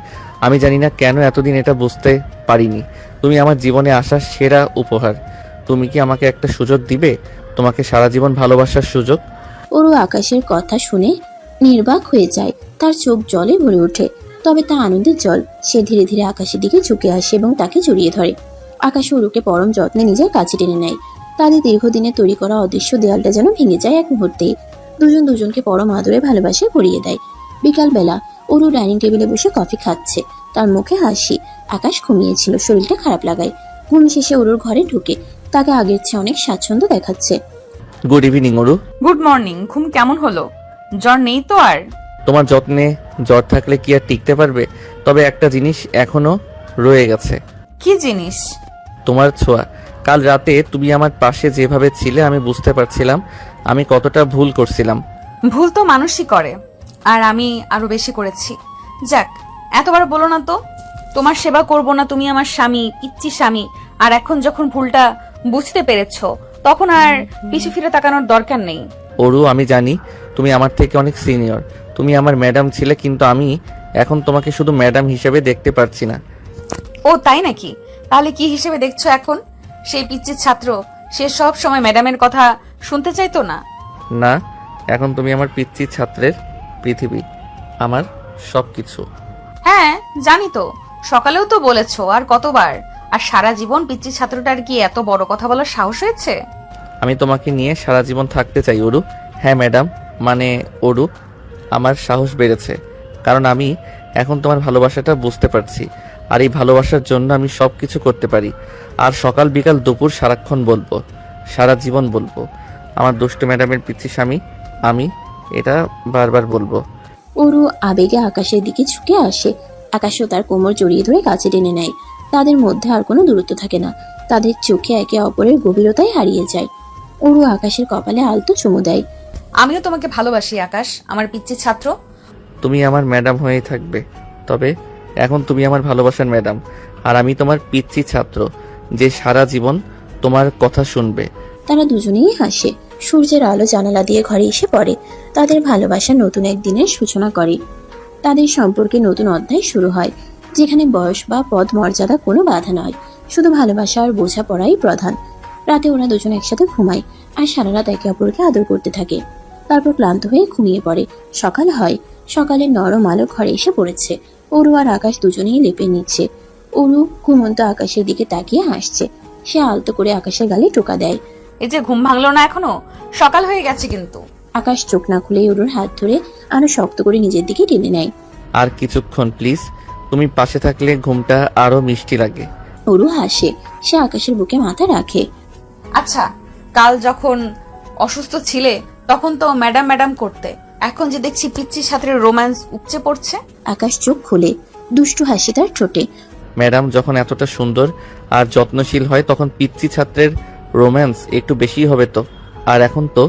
আমি জানি না কেন এতদিন এটা বুঝতে পারিনি। তুমি আমার জীবনে আসা সেরা উপহার। তুমি কি আমাকে একটা সুযোগ দিবে, তোমাকে সারা জীবন ভালোবাসার সুযোগ? অরু আকাশের কথা শুনে নির্বাক হয়ে যায়, তার চোখ জলে ভরে ওঠে। তবে তা আনন্দের জল। সে ধীরে ধীরে আকাশের দিকে ঝুঁকে আসে এবং তাকে জড়িয়ে ধরে। আকাশ অরুকে পরম যত্নে নিজের কাছে টেনে নেয়। তাদের দীর্ঘদিনে তৈরি করা অদৃশ্য দেয়ালটা যেন ভেঙে যায় এক মুহূর্তেই। দুজন দুজনকে পরম আদরে ভালোবাসে ভরিয়ে দেয়। বিকাল বেলা অরু ডাইনিং টেবিলে বসে কফি খাচ্ছে, তার মুখে হাসি। আকাশ ঘুমিয়েছিল, শরীরটা খারাপ লাগায়। ঘুম শেষে অরুর ঘরে ঢুকে তাকে আগের চেয়ে অনেক স্বাচ্ছন্দ্য দেখাচ্ছে। Good evening Aru. Good morning. ঘুম কেমন হলো? জ্বর নেই তো আর? তোমার যত্নে জ্বর থাকলে কি আর টিকতে পারবে? তবে একটা জিনিস এখনো রয়ে গেছে। কি জিনিস? তোমার ছোঁয়া। কাল রাতে তুমি আমার পাশে যেভাবে ছিলে, আমি বুঝতে পারছিলাম আমি কতটা ভুল করছিলাম। ভুল তো মানুষই করে, আর আমি আরো বেশি করেছি। যাক, এতবার বলো না তো। তোমার সেবা করব না, তুমি আমার স্বামী, পিচ্চি স্বামী। আর এখন যখন ভুলটা বুঝতে পেরেছো, তখন আর পিছু ফিরে তাকানোর দরকার নেই। অরু, আমি জানি তুমি আমার থেকে অনেক সিনিয়র, তুমি আমার ম্যাডাম ছিলে, কিন্তু আমি এখন তোমাকে শুধু ম্যাডাম হিসেবে দেখতে পারছি না। ও তাই নাকি? তাহলে কি হিসেবে দেখছো এখন? সেই পিচ্চির ছাত্র, সে সব সময় ম্যাডামের কথা শুনতে চাইতো না? না, এখন তুমি আমার পিচ্চি ছাত্রের পৃথিবী, আমার সবকিছু। হ্যাঁ জানি তো, সকালেও তো বলেছো, আর কতবার। আর সারা জীবন পিচ্চি ছাত্রটার কি এত বড় কথা বলার সাহস হয়েছে? আমি তোমাকে নিয়ে সারা জীবন থাকতে চাই অরু। হ্যাঁ ম্যাডাম, মানে অরু, আমার সাহস বেড়েছে, কারণ আমি এখন তোমার ভালোবাসাটা বুঝতে পারছি। আর এই ভালোবাসার জন্য আমি সব কিছু করতে পারি। আর সকাল বিকাল দুপুর সারাক্ষণ বলবো, সারা জীবন বলবো, আমার দুষ্টু ম্যাডামের পিচ্ছি স্বামী আমি, এটা বারবার বলবো। ওরু আবেগে আকাশের দিকে ঝুঁকে আসে। আকাশও তার কোমর জড়িয়ে ধরে কাছে টেনে নেয়। তাদের মধ্যে আর কোনো দূরত্ব থাকে না, তাদের চোখে একে অপরের গভীরতায় হারিয়ে যায়। ওরু আকাশের কপালে আলতো চুমু দেয়। আমিও তোমাকে ভালোবাসি আকাশ, আমার পিচ্ছি ছাত্র। তুমি আমার ম্যাডাম হয়েই থাকবে, তবে এখন তুমি আমার ভালোবাসার ম্যাডাম, আর আমি তোমার পিচ্ছি ছাত্র যে সারা জীবন তোমার কথা শুনবে। তারা দুজনেই হাসে। সূর্যের আলো জানালা দিয়ে ঘরে এসে পড়ে। তাদের ভালোবাসা নতুন এক দিনের সূচনা করে। তাদের সম্পর্কে নতুন অধ্যায় শুরু হয়, যেখানে বয়স বা পদ মর্যাদা কোনো বাধা নয়, শুধু ভালোবাসা আর বোঝাপড়াই প্রধান। রাতে ওরা দুজন একসাথে ঘুমায় আর সারা রাত একে অপরকে আদর করতে থাকে। তারপর ক্লান্ত হয়ে ঘুমিয়ে পড়ে। সকাল হয়। সকালে নরম আলো ঘরে এসে পড়েছে। ওরু আর আকাশ দুজনেই লেপে নিচ্ছে। ওরু ঘুমন্ত আকাশের দিকে তাকিয়ে হাসছে। সে আলতো করে আকাশের গালে টোকা দেয়। এই যে ঘুম ভাঙলো না এখনো? সকাল হয়ে গেছে কিন্তু। আকাশ চোখ না খুলে ওরুর হাত ধরে আরো শক্ত করে নিজের দিকে টেনে নেয়। আর কিছুক্ষণ প্লিজ, তুমি পাশে থাকলে ঘুমটা আরো মিষ্টি লাগে। ওরু হাসে। সে আকাশের বুকে মাথা রাখে। আচ্ছা, কাল যখন অসুস্থ ছিলে তখন তো ম্যাডাম ম্যাডাম করতে, এখন যে দেখছি পিচ্চির সাথে রোম্যান্স উপচে পড়ছে। আকাশ চোখ খুলে, দুষ্টু হাসি তার ঠোঁটে। ম্যাডাম যখন এতটা সুন্দর আর যত্নশীল হয় তখন পিচ্চি ছাত্রের রোম্যান্স একটু বেশি হবে তো। আর এখন তো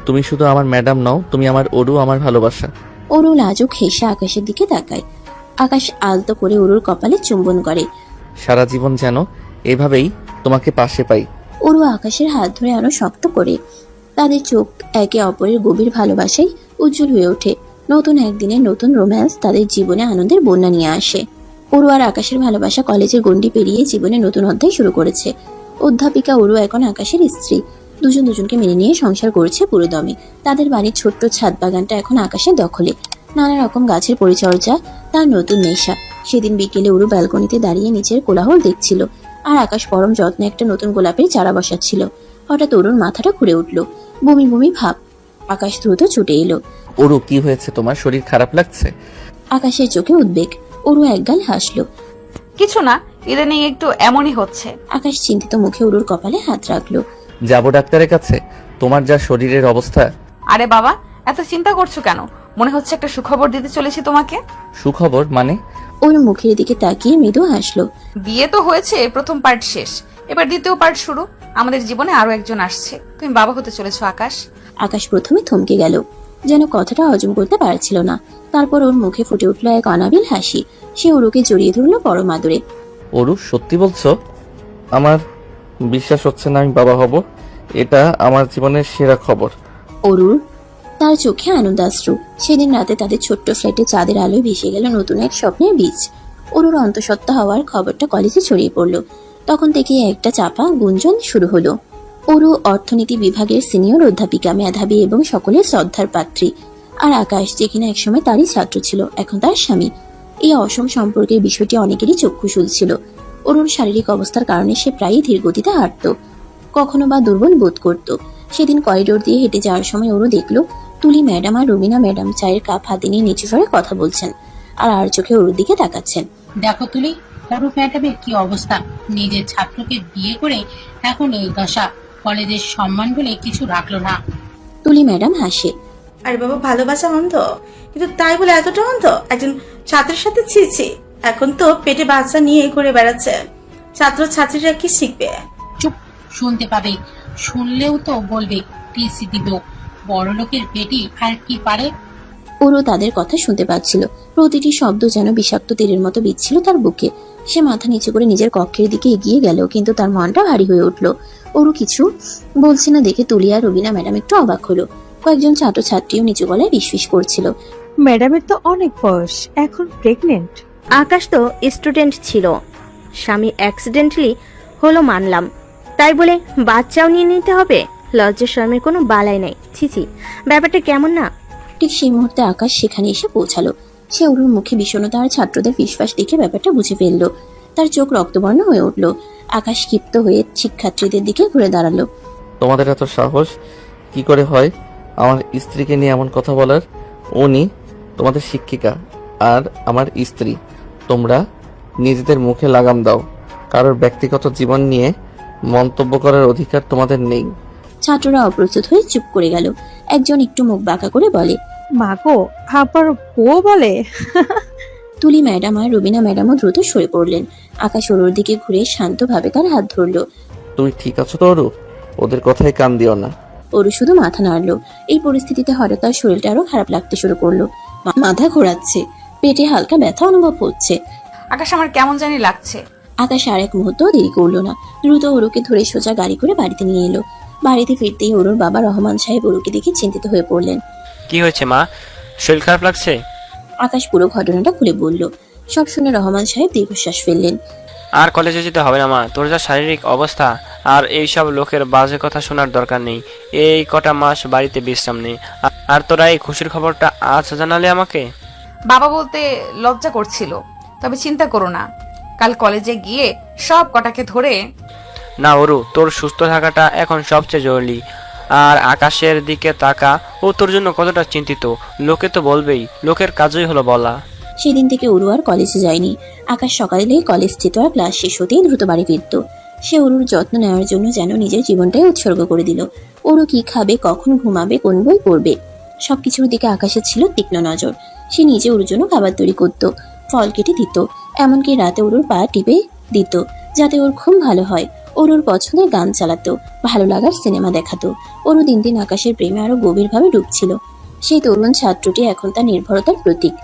তুমি শুধু আমার ম্যাডাম নও, তুমি আমার ওরু, আমার ভালোবাসা। ওরু লাজুক হেসে আকাশের দিকে তাকায়। আকাশ আলতো করে ওরুর কপালে চুম্বন করে। সারা জীবন যেন এভাবেই তোমাকে পাশে পাই। ওরু আকাশের হাত ধরে আরো শক্ত করে। তাদের চোখ একে অপরের গভীর ভালোবাসায় উজ্জ্বল হয়ে ওঠে। নতুন একদিনের নতুন রোম্যান্স তাদের জীবনে আনন্দের বন্যা নিয়ে আসে। ওরু আর আকাশের ভালোবাসা কলেজের গণ্ডি পেরিয়ে জীবনে নতুন অধ্যায় শুরু করেছে। অধ্যাপিকা ওরু এখন আকাশের স্ত্রী। দুজন দুজনকে মেনে নিয়ে সংসার করছে পুরো দমে। তাদের বাড়ির ছোট্ট ছাদ বাগানটা এখন আকাশের দখলে। নানা রকম গাছের পরিচর্যা তার নতুন নেশা। সেদিন বিকেলে ওরু ব্যালকনিতে দাঁড়িয়ে নিচের কোলাহল দেখছিল, আর আকাশ পরম যত্নে একটা নতুন গোলাপের চারা বসাচ্ছিল। হঠাৎ ওরুর মাথাটা ঘুরে উঠল, বমি বমি ভাব। আকাশ দ্রুত ছুটে এলো। ওরু, কি হয়েছে তোমার? শরীর খারাপ লাগছে? আকাশের চোখে উদ্বেগ। ওরু একগাল হাসলো। কিছু না, ইদানিং একটু এমনই হচ্ছে। আকাশ চিন্তিত মুখে ওরুর কপালে হাত রাখলো। যাবো ডাক্তারের কাছে? তোমার যা শরীরের অবস্থা। আরে বাবা, এত চিন্তা করছো কেন? মনে হচ্ছে একটা সুখবর দিতে চলেছি তোমাকে। সুখবর মানে? ওর মুখের দিকে তাকিয়ে মৃদু হাসলো। বিয়ে তো হয়েছে, প্রথম পার্ট শেষ, এবার দ্বিতীয় পার্ট শুরু। আমাদের জীবনে আরো একজন আসছে, তুমি বাবা হতে চলেছো আকাশ। আকাশ প্রথমে থমকে গেল, যেন কথাটা হজম করতে পারছিল না। তারপর ওর মুখে ফুটে উঠলো এক অনাবিল হাসি। সে ওরুকে জড়িয়ে ধরলো পরম আদরে। ওরু, সত্যি বলছো? আমার বিশ্বাস হচ্ছে না আমি বাবা হব। এটা আমার জীবনের সেরা খবর। অরুর তার চোখে আনন্দাশ্রু। সেদিন রাতে তাদের ছোট্ট ফ্ল্যাটে চাঁদের আলোয় ভেসে গেল নতুন এক স্বপ্নের বীজ। অরুর অন্তঃসত্ত্বা হওয়ার খবরটা কলেজে ছড়িয়ে পড়লো। তখন থেকে একটা চাপা গুঞ্জন শুরু হলো। অরু অর্থনীতি বিভাগের সিনিয়র অধ্যাপিকা, মেধাবী এবং সকলের শ্রদ্ধার পাত্রী। আর আকাশ, যে কিনা একসময় তারই ছাত্র ছিল, এখন তার স্বামী। এই অসম সম্পর্কের বিষয়টি অনেকেরই চক্ষু শুলছিল। অরুর শারীরিক অবস্থার কারণে সে প্রায়ই ধীর গতিতে হাঁটত, কখনো বা দুর্বল বোধ করত। সেদিন করিডোর দিয়ে হেঁটে যাওয়ার সময় ওরু দেখলো তুলি ম্যাডাম আর রুমিনা ম্যাডাম চায়ের কাপ হাতে নিয়ে নিচু স্বরে কথা বলছেন, আর চোখে ওরুর দিকে তাকাচ্ছেন। দেখো তুলি, অরূপ ম্যাডামের কি অবস্থা। নিজের ছাত্রকে বিয়ে করে এখন এই দশা। কলেজের সম্মান বলে কিছু রাখলো না। তুলি ম্যাডাম হাসে। আরে বাবা, ভালোবাসা অন্ধ, কিন্তু তাই বলে এতটা অন্ধ একজন ছাত্রের সাথে? ছি, এখন তো পেটে বাচ্চা নিয়ে ঘুরে বেড়াচ্ছে। ছাত্র ছাত্রীরা কি শিখবে? চুপ, শুনতে পাবে, শুনলেও তো বলবে টিসি দিব। বড় লোকের বেটি আর কি পারে। ওরও তাদের কথা শুনতে পাচ্ছিল। প্রতিটি শব্দ যেন বিষাক্ত তীরের মতো বিচ্ছিল তার বুকে। সে মাথা নিচু করে নিজের কক্ষের দিকে এগিয়ে গেল, কিন্তু তার মনটা ভারী হয়ে উঠল। ওরও কিছু বলছে না দেখে তুলি আর রুবিনা ম্যাডাম একটু অবাক হলো। কয়েকজন ছাত্রছাত্রীও নিচু গলায় ফিসফিস করছিল। ম্যাডামের তো অনেক বয়স, এখন প্রেগনেন্ট। আকাশ তো স্টুডেন্ট ছিল, স্বামী অ্যাক্সিডেন্টালি হলো মানলাম, তাই বলে বাচ্চাও নিয়ে নিতে হবে? লজ্জা শরমের কোনো বালাই নাই। ছিছি, ব্যাপারটা কেমন না? ঠিক সেই মুহূর্তে আকাশ সেখানে এসে পৌঁছালো। সে ওরুর মুখে বিষণ্ণতা আর ছাত্রদের ফিসফাস দেখে ব্যাপারটা বুঝে ফেললো। তার চোখ রক্তবর্ণ হয়ে উঠল। আকাশ ক্ষিপ্ত হয়ে শিক্ষার্থীদের দিকে ঘুরে দাঁড়ালো। তোমাদের এত সাহস কি করে হয় আমার স্ত্রীকে নিয়ে এমন কথা বলার? উনি তোমাদের শিক্ষিকা আর আমার স্ত্রী। তোমরা নিজেদের মুখে লাগাম দাও। কারোর ব্যক্তিগত জীবন নিয়ে মন্তব্য করার অধিকার তোমাদের নেই। ছাত্ররা অপ্রস্তুত হয়ে চুপ করে গেল। একজন একটু মুখ বাঁকা করে বলে, মাগো আবার বউ বলে। তুলি ম্যাডাম আর রুবিনা ম্যাডামও দ্রুত সরে পড়লেন। আকাশ ওর দিকে ঘুরে শান্তভাবে তার হাত ধরল। তুই ঠিক আছো তো অরু? ওদের কথায় কান দিও না। ওরু শুধু মাথা নাড়লো। এই পরিস্থিতিতে হঠাৎ তার শরীরটা আরো খারাপ লাগতে শুরু করলো। মাথা ঘোরাচ্ছে, পেটে হালকা ব্যথা অনুভব হচ্ছে। আকাশ আমার কেমন জানি লাগছে। আকাশ আর এক মুহূর্ত দেরি করলো না, দ্রুত ওরুকে ধরে সোজা গাড়ি করে বাড়িতে নিয়ে এলো। বাড়িতে ফিরতেই ওরুর বাবা রহমান সাহেব ওরুকে দেখে চিন্তিত হয়ে পড়লেন। কি হয়েছে মা, শরীর খারাপ লাগছে? আকাশ পুরো ঘটনাটা খুলে বলল। সব শুনে রহমান সাহেব দীর্ঘশ্বাস ফেললেন। আর কলেজে যেতে হবে না মা, তোর যা শারীরিক অবস্থা আর এইসব লোকের বাজে কথা শোনার দরকার নেই। এই কটা মাস বাড়িতে বিশ্রাম নেই। আর তোরা এই খুশির খবরটা আজ জানালে আমাকে? বাবা বলতে লজ্জা করছিল, তবে চিন্তা করো না, কাল কলেজে গিয়ে সব কটাকে ধরে। না অরু, তোর সুস্থ থাকাটা এখন সবচেয়ে জরুরি। আর আকাশের দিকে তাকা, ও তোর জন্য কতটা চিন্তিত। লোকে তো বলবেই, লোকের কাজই হলো বলা। সেদিন থেকে ওরু আর কলেজে যায়নি। আকাশ সকালে কলেজ যেত আর ক্লাস শেষ হতেই দ্রুত বাড়ি ফিরত। সে ওরুর যত্ন নেওয়ার জন্য যেন নিজের জীবনটাই উৎসর্গ করে দিল। ওরু কি খাবে, কখন ঘুমাবে, কোন বই পড়বে, সবকিছুর দিকে আকাশের ছিল তীক্ষ্ণ নজর। সে নিজে ওরুর জন্য খাবার তৈরি করত, ফল কেটে দিত, এমনকি রাতে ওরুর পা টিপে দিত যাতে ওর ঘুম ভালো হয়। ওরুর পছন্দের গান চালাতো, ভালো লাগার সিনেমা দেখাতো। ওরু দিন দিন আকাশের প্রেমে আরো গভীরভাবে ডুবছিল। সেই তরুণ ছাত্রটি এখন তার নির্ভরতার প্রতীক,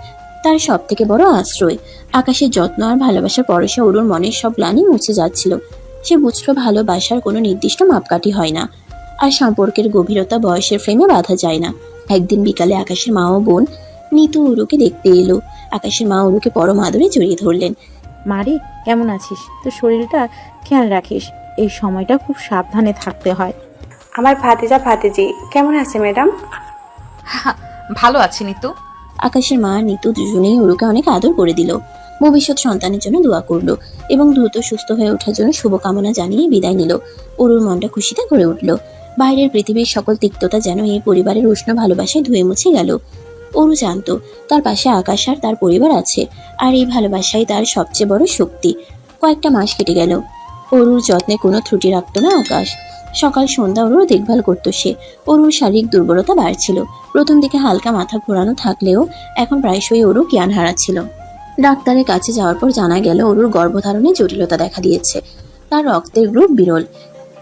তার সব থেকে বড় আশ্রয়। আকাশের যত্ন আর ভালোবাসার পরশে ওরুর মনের সব গ্লানি মুছে যাচ্ছিল। সে বুঝলো ভালোবাসার কোনো নির্দিষ্ট মাপকাঠি হয় না, আর সম্পর্কের গভীরতা বয়সের ফ্রেমে বাঁধা যায় না। একদিন বিকালে আকাশের মা ও বোন নিতু ওরুকে দেখতে এলো। আকাশের মা ওরুকে পরম আদরে জড়িয়ে ধরলেন। মারে কেমন আছিস? তোর শরীরটা খেয়াল রাখিস, এই সময়টা খুব সাবধানে থাকতে হয়। আমার ভাতিজা ভাতিজি কেমন আছে ম্যাডাম? ভালো আছি নিতু। আকাশের মা আর নিতু দুজনেই ওরুকে অনেক আদর করে দিল। ভবিষ্যৎ সন্তানের জন্য দোয়া করলো এবং দ্রুত সুস্থ হয়ে ওঠার জন্য শুভকামনা জানিয়ে বিদায় নিল। ওরুর মনটা খুশিতে ভরে উঠল। বাইরের পৃথিবীর সকল তিক্ততা যেন এই পরিবারের উষ্ণ ভালোবাসায় ধুয়ে মুছে গেল। ওরু জানতো তার পাশে আকাশ আর তার পরিবার আছে, আর এই ভালোবাসাই তার সবচেয়ে বড় শক্তি। কয়েকটা মাস কেটে গেল। ওরুর যত্নে কোনো ত্রুটি রাখতো না আকাশ। সকাল সন্ধ্যা ওরুর দেখভাল করতো সে। ওরুর শারীরিক দুর্বলতা বাড়ছিল। প্রথম দিকে হালকা মাথা ঘোরানো থাকলেও এখন প্রায়শই ওরু জ্ঞান হারাচ্ছিল। ডাক্তারের কাছে যাওয়ার পর জানা গেল ওরুর গর্ভধারণে জটিলতা দেখা দিয়েছে। তার রক্তের গ্রুপ বিরল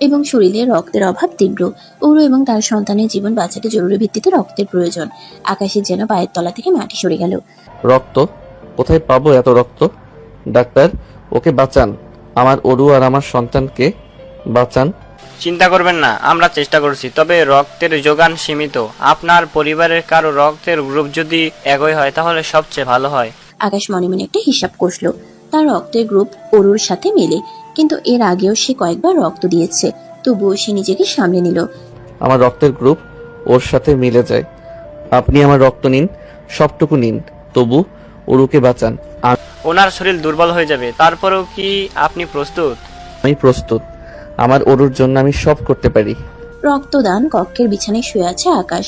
এবং শরীরে রক্তের অভাব তীব্র। ওরু এবং তার সন্তানের জীবন বাঁচাতে জরুরি ভিত্তিতে রক্তের প্রয়োজন। আকাশের যেন পায়ের তলা থেকে মাটি সরে গেল। রক্ত কোথায় পাবো? এত রক্ত? ডাক্তার, ওকে বাঁচান, আমার অরু আর আমার সন্তানকে বাঁচান। চিন্তা করবেন না, আমরা চেষ্টা করছি, তবে রক্তের যোগান সীমিত। আপনার পরিবারের কারো রক্তের গ্রুপ যদি একই হয় তাহলে সবচেয়ে ভালো হয়। আকাশ মনে মনে একটা হিসাব কষলো। তার রক্তের গ্রুপ অরুর সাথে মেলে, কিন্তু এর আগেও সে কয়েকবার রক্ত দিয়েছে। তবুও সে নিজেকে সামলে নিল। আমার রক্তের গ্রুপ ওর সাথে মিলে যায়। আপনি আমার রক্ত নিন, সবটুকু নিন, তবু অরুকে বাঁচান। ওনার শরীর দুর্বল হয়ে যাবে, তারপরেও কি আপনি প্রস্তুত? আমি প্রস্তুত। আমার অরুর জন্য আমি সব করতে পারি। রক্তদান কক্ষের বিছানায় শুয়ে আছে আকাশ।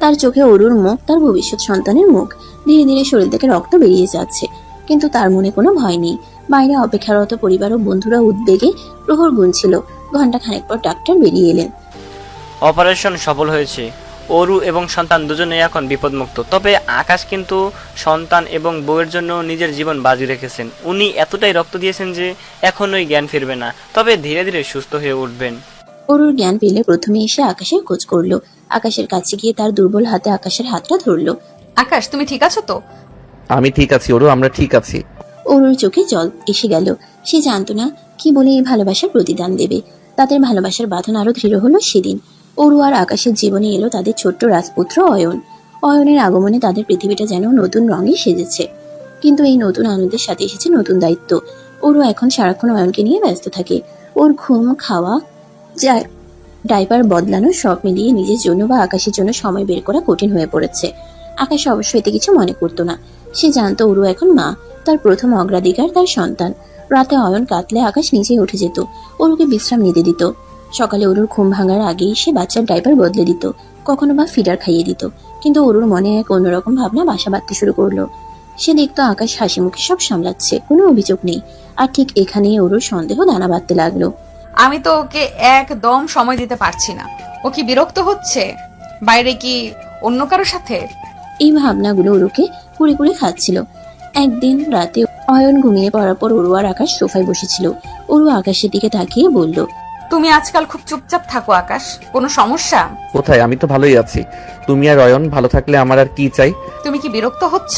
তার চোখে অরুর মুখ, তার ভবিষ্যৎ সন্তানের মুখ। ধীরে ধীরে শরীর থেকে রক্ত বেরিয়ে যাচ্ছে, কিন্তু তার মনে কোনো ভয় নেই। বাইরে অপেক্ষারত পরিবার ও বন্ধুরা উদ্বেগে প্রহর গুনছিল। ঘন্টা খানেক পর ডাক্তার বেরিয়ে এলেন। অপারেশন সফল হয়েছে। অরু এবং সন্তান দুজনেই এখন বিপদমুক্ত। তবে আকাশ কিন্তু সন্তান এবং বউয়ের জন্য নিজের জীবন বাজি রেখেছেন। উনি এতটাই রক্ত দিয়েছেন যে এখনোই জ্ঞান ফিরবে না, তবে ধীরে ধীরে সুস্থ হয়ে উঠবেন। অরুর জ্ঞান পেলে প্রথমে এসে আকাশের খোঁজ করলো। আকাশের কাছে গিয়ে তার দুর্বল হাতে আকাশের হাতটা ধরলো। আকাশ, তুমি ঠিক আছো তো? আমি ঠিক আছি অরু, আমরা ঠিক আছি। অরুর চোখে জল এসে গেল। সে জানতো না কি বলে এই ভালোবাসার প্রতিদান দেবে। তাদের ভালোবাসার বাঁধন আরো দৃঢ় হলো সেদিন। অরু আর আকাশের জীবনে এলো তাদের ছোট্ট রাজপুত্র অয়ন। অয়নের আগমনে তাদের পৃথিবীটা যেন নতুন রঙে সেজেছে। কিন্তু এই নতুন আনন্দের সাথে এসেছে নতুন দায়িত্ব। অরু এখন সারাক্ষণ অয়নকে নিয়ে ব্যস্ত থাকে। ওর ঘুম, খাওয়া, ডাইপার বদলানো সব মিলিয়ে নিজের জন্য বা আকাশের জন্য সময় বের করা কঠিন হয়ে পড়েছে। আকাশ অবশ্য এতে কিছু মনে করতো না। সে জানতো অরু এখন মা, তার প্রথম অগ্রাধিকার তার সন্তান। রাতে অয়ন কাঁদলে আকাশ নিজেই উঠে যেত, অরুকে বিশ্রাম নিতে দিত। সকালে অরুর ঘুম ভাঙার আগেই সে বাচ্চার ডাইপার বদলে দিত, কখনো বা ফিডার খাইয়ে দিত। কিন্তু অরুর মনে এক অন্যরকম ভাবনা বাসা বাঁধতে শুরু করলো। সে দেখতো আকাশ হাসি মুখে সব সামলাচ্ছে, কোনো অভিযোগ নেই। আর ঠিক এখানেই ওর সন্দেহ দানা বাঁধতে লাগলো। আমি তো ওকে একদম সময় দিতে পারছি না। ও কি বিরক্ত হচ্ছে? বাইরে কি অন্য কারোর সাথে? এই ভাবনাগুলো ওরুকে কুড়ে কুড়ে খাচ্ছিল। একদিন রাতে অয়ন ঘুমিয়ে পড়ার পর ওরু আর আকাশ সোফায় বসেছিল। ওরু আকাশের দিকে তাকিয়ে বলল, তুমি আজকাল খুব চুপচাপ থাকো আকাশ, কোনো সমস্যা? কোথায়, আমি তো ভালোই আছি। তুমি আর অয়ন ভালো থাকলে আমার আর কি চাই? তুমি কি বিরক্ত হচ্ছ?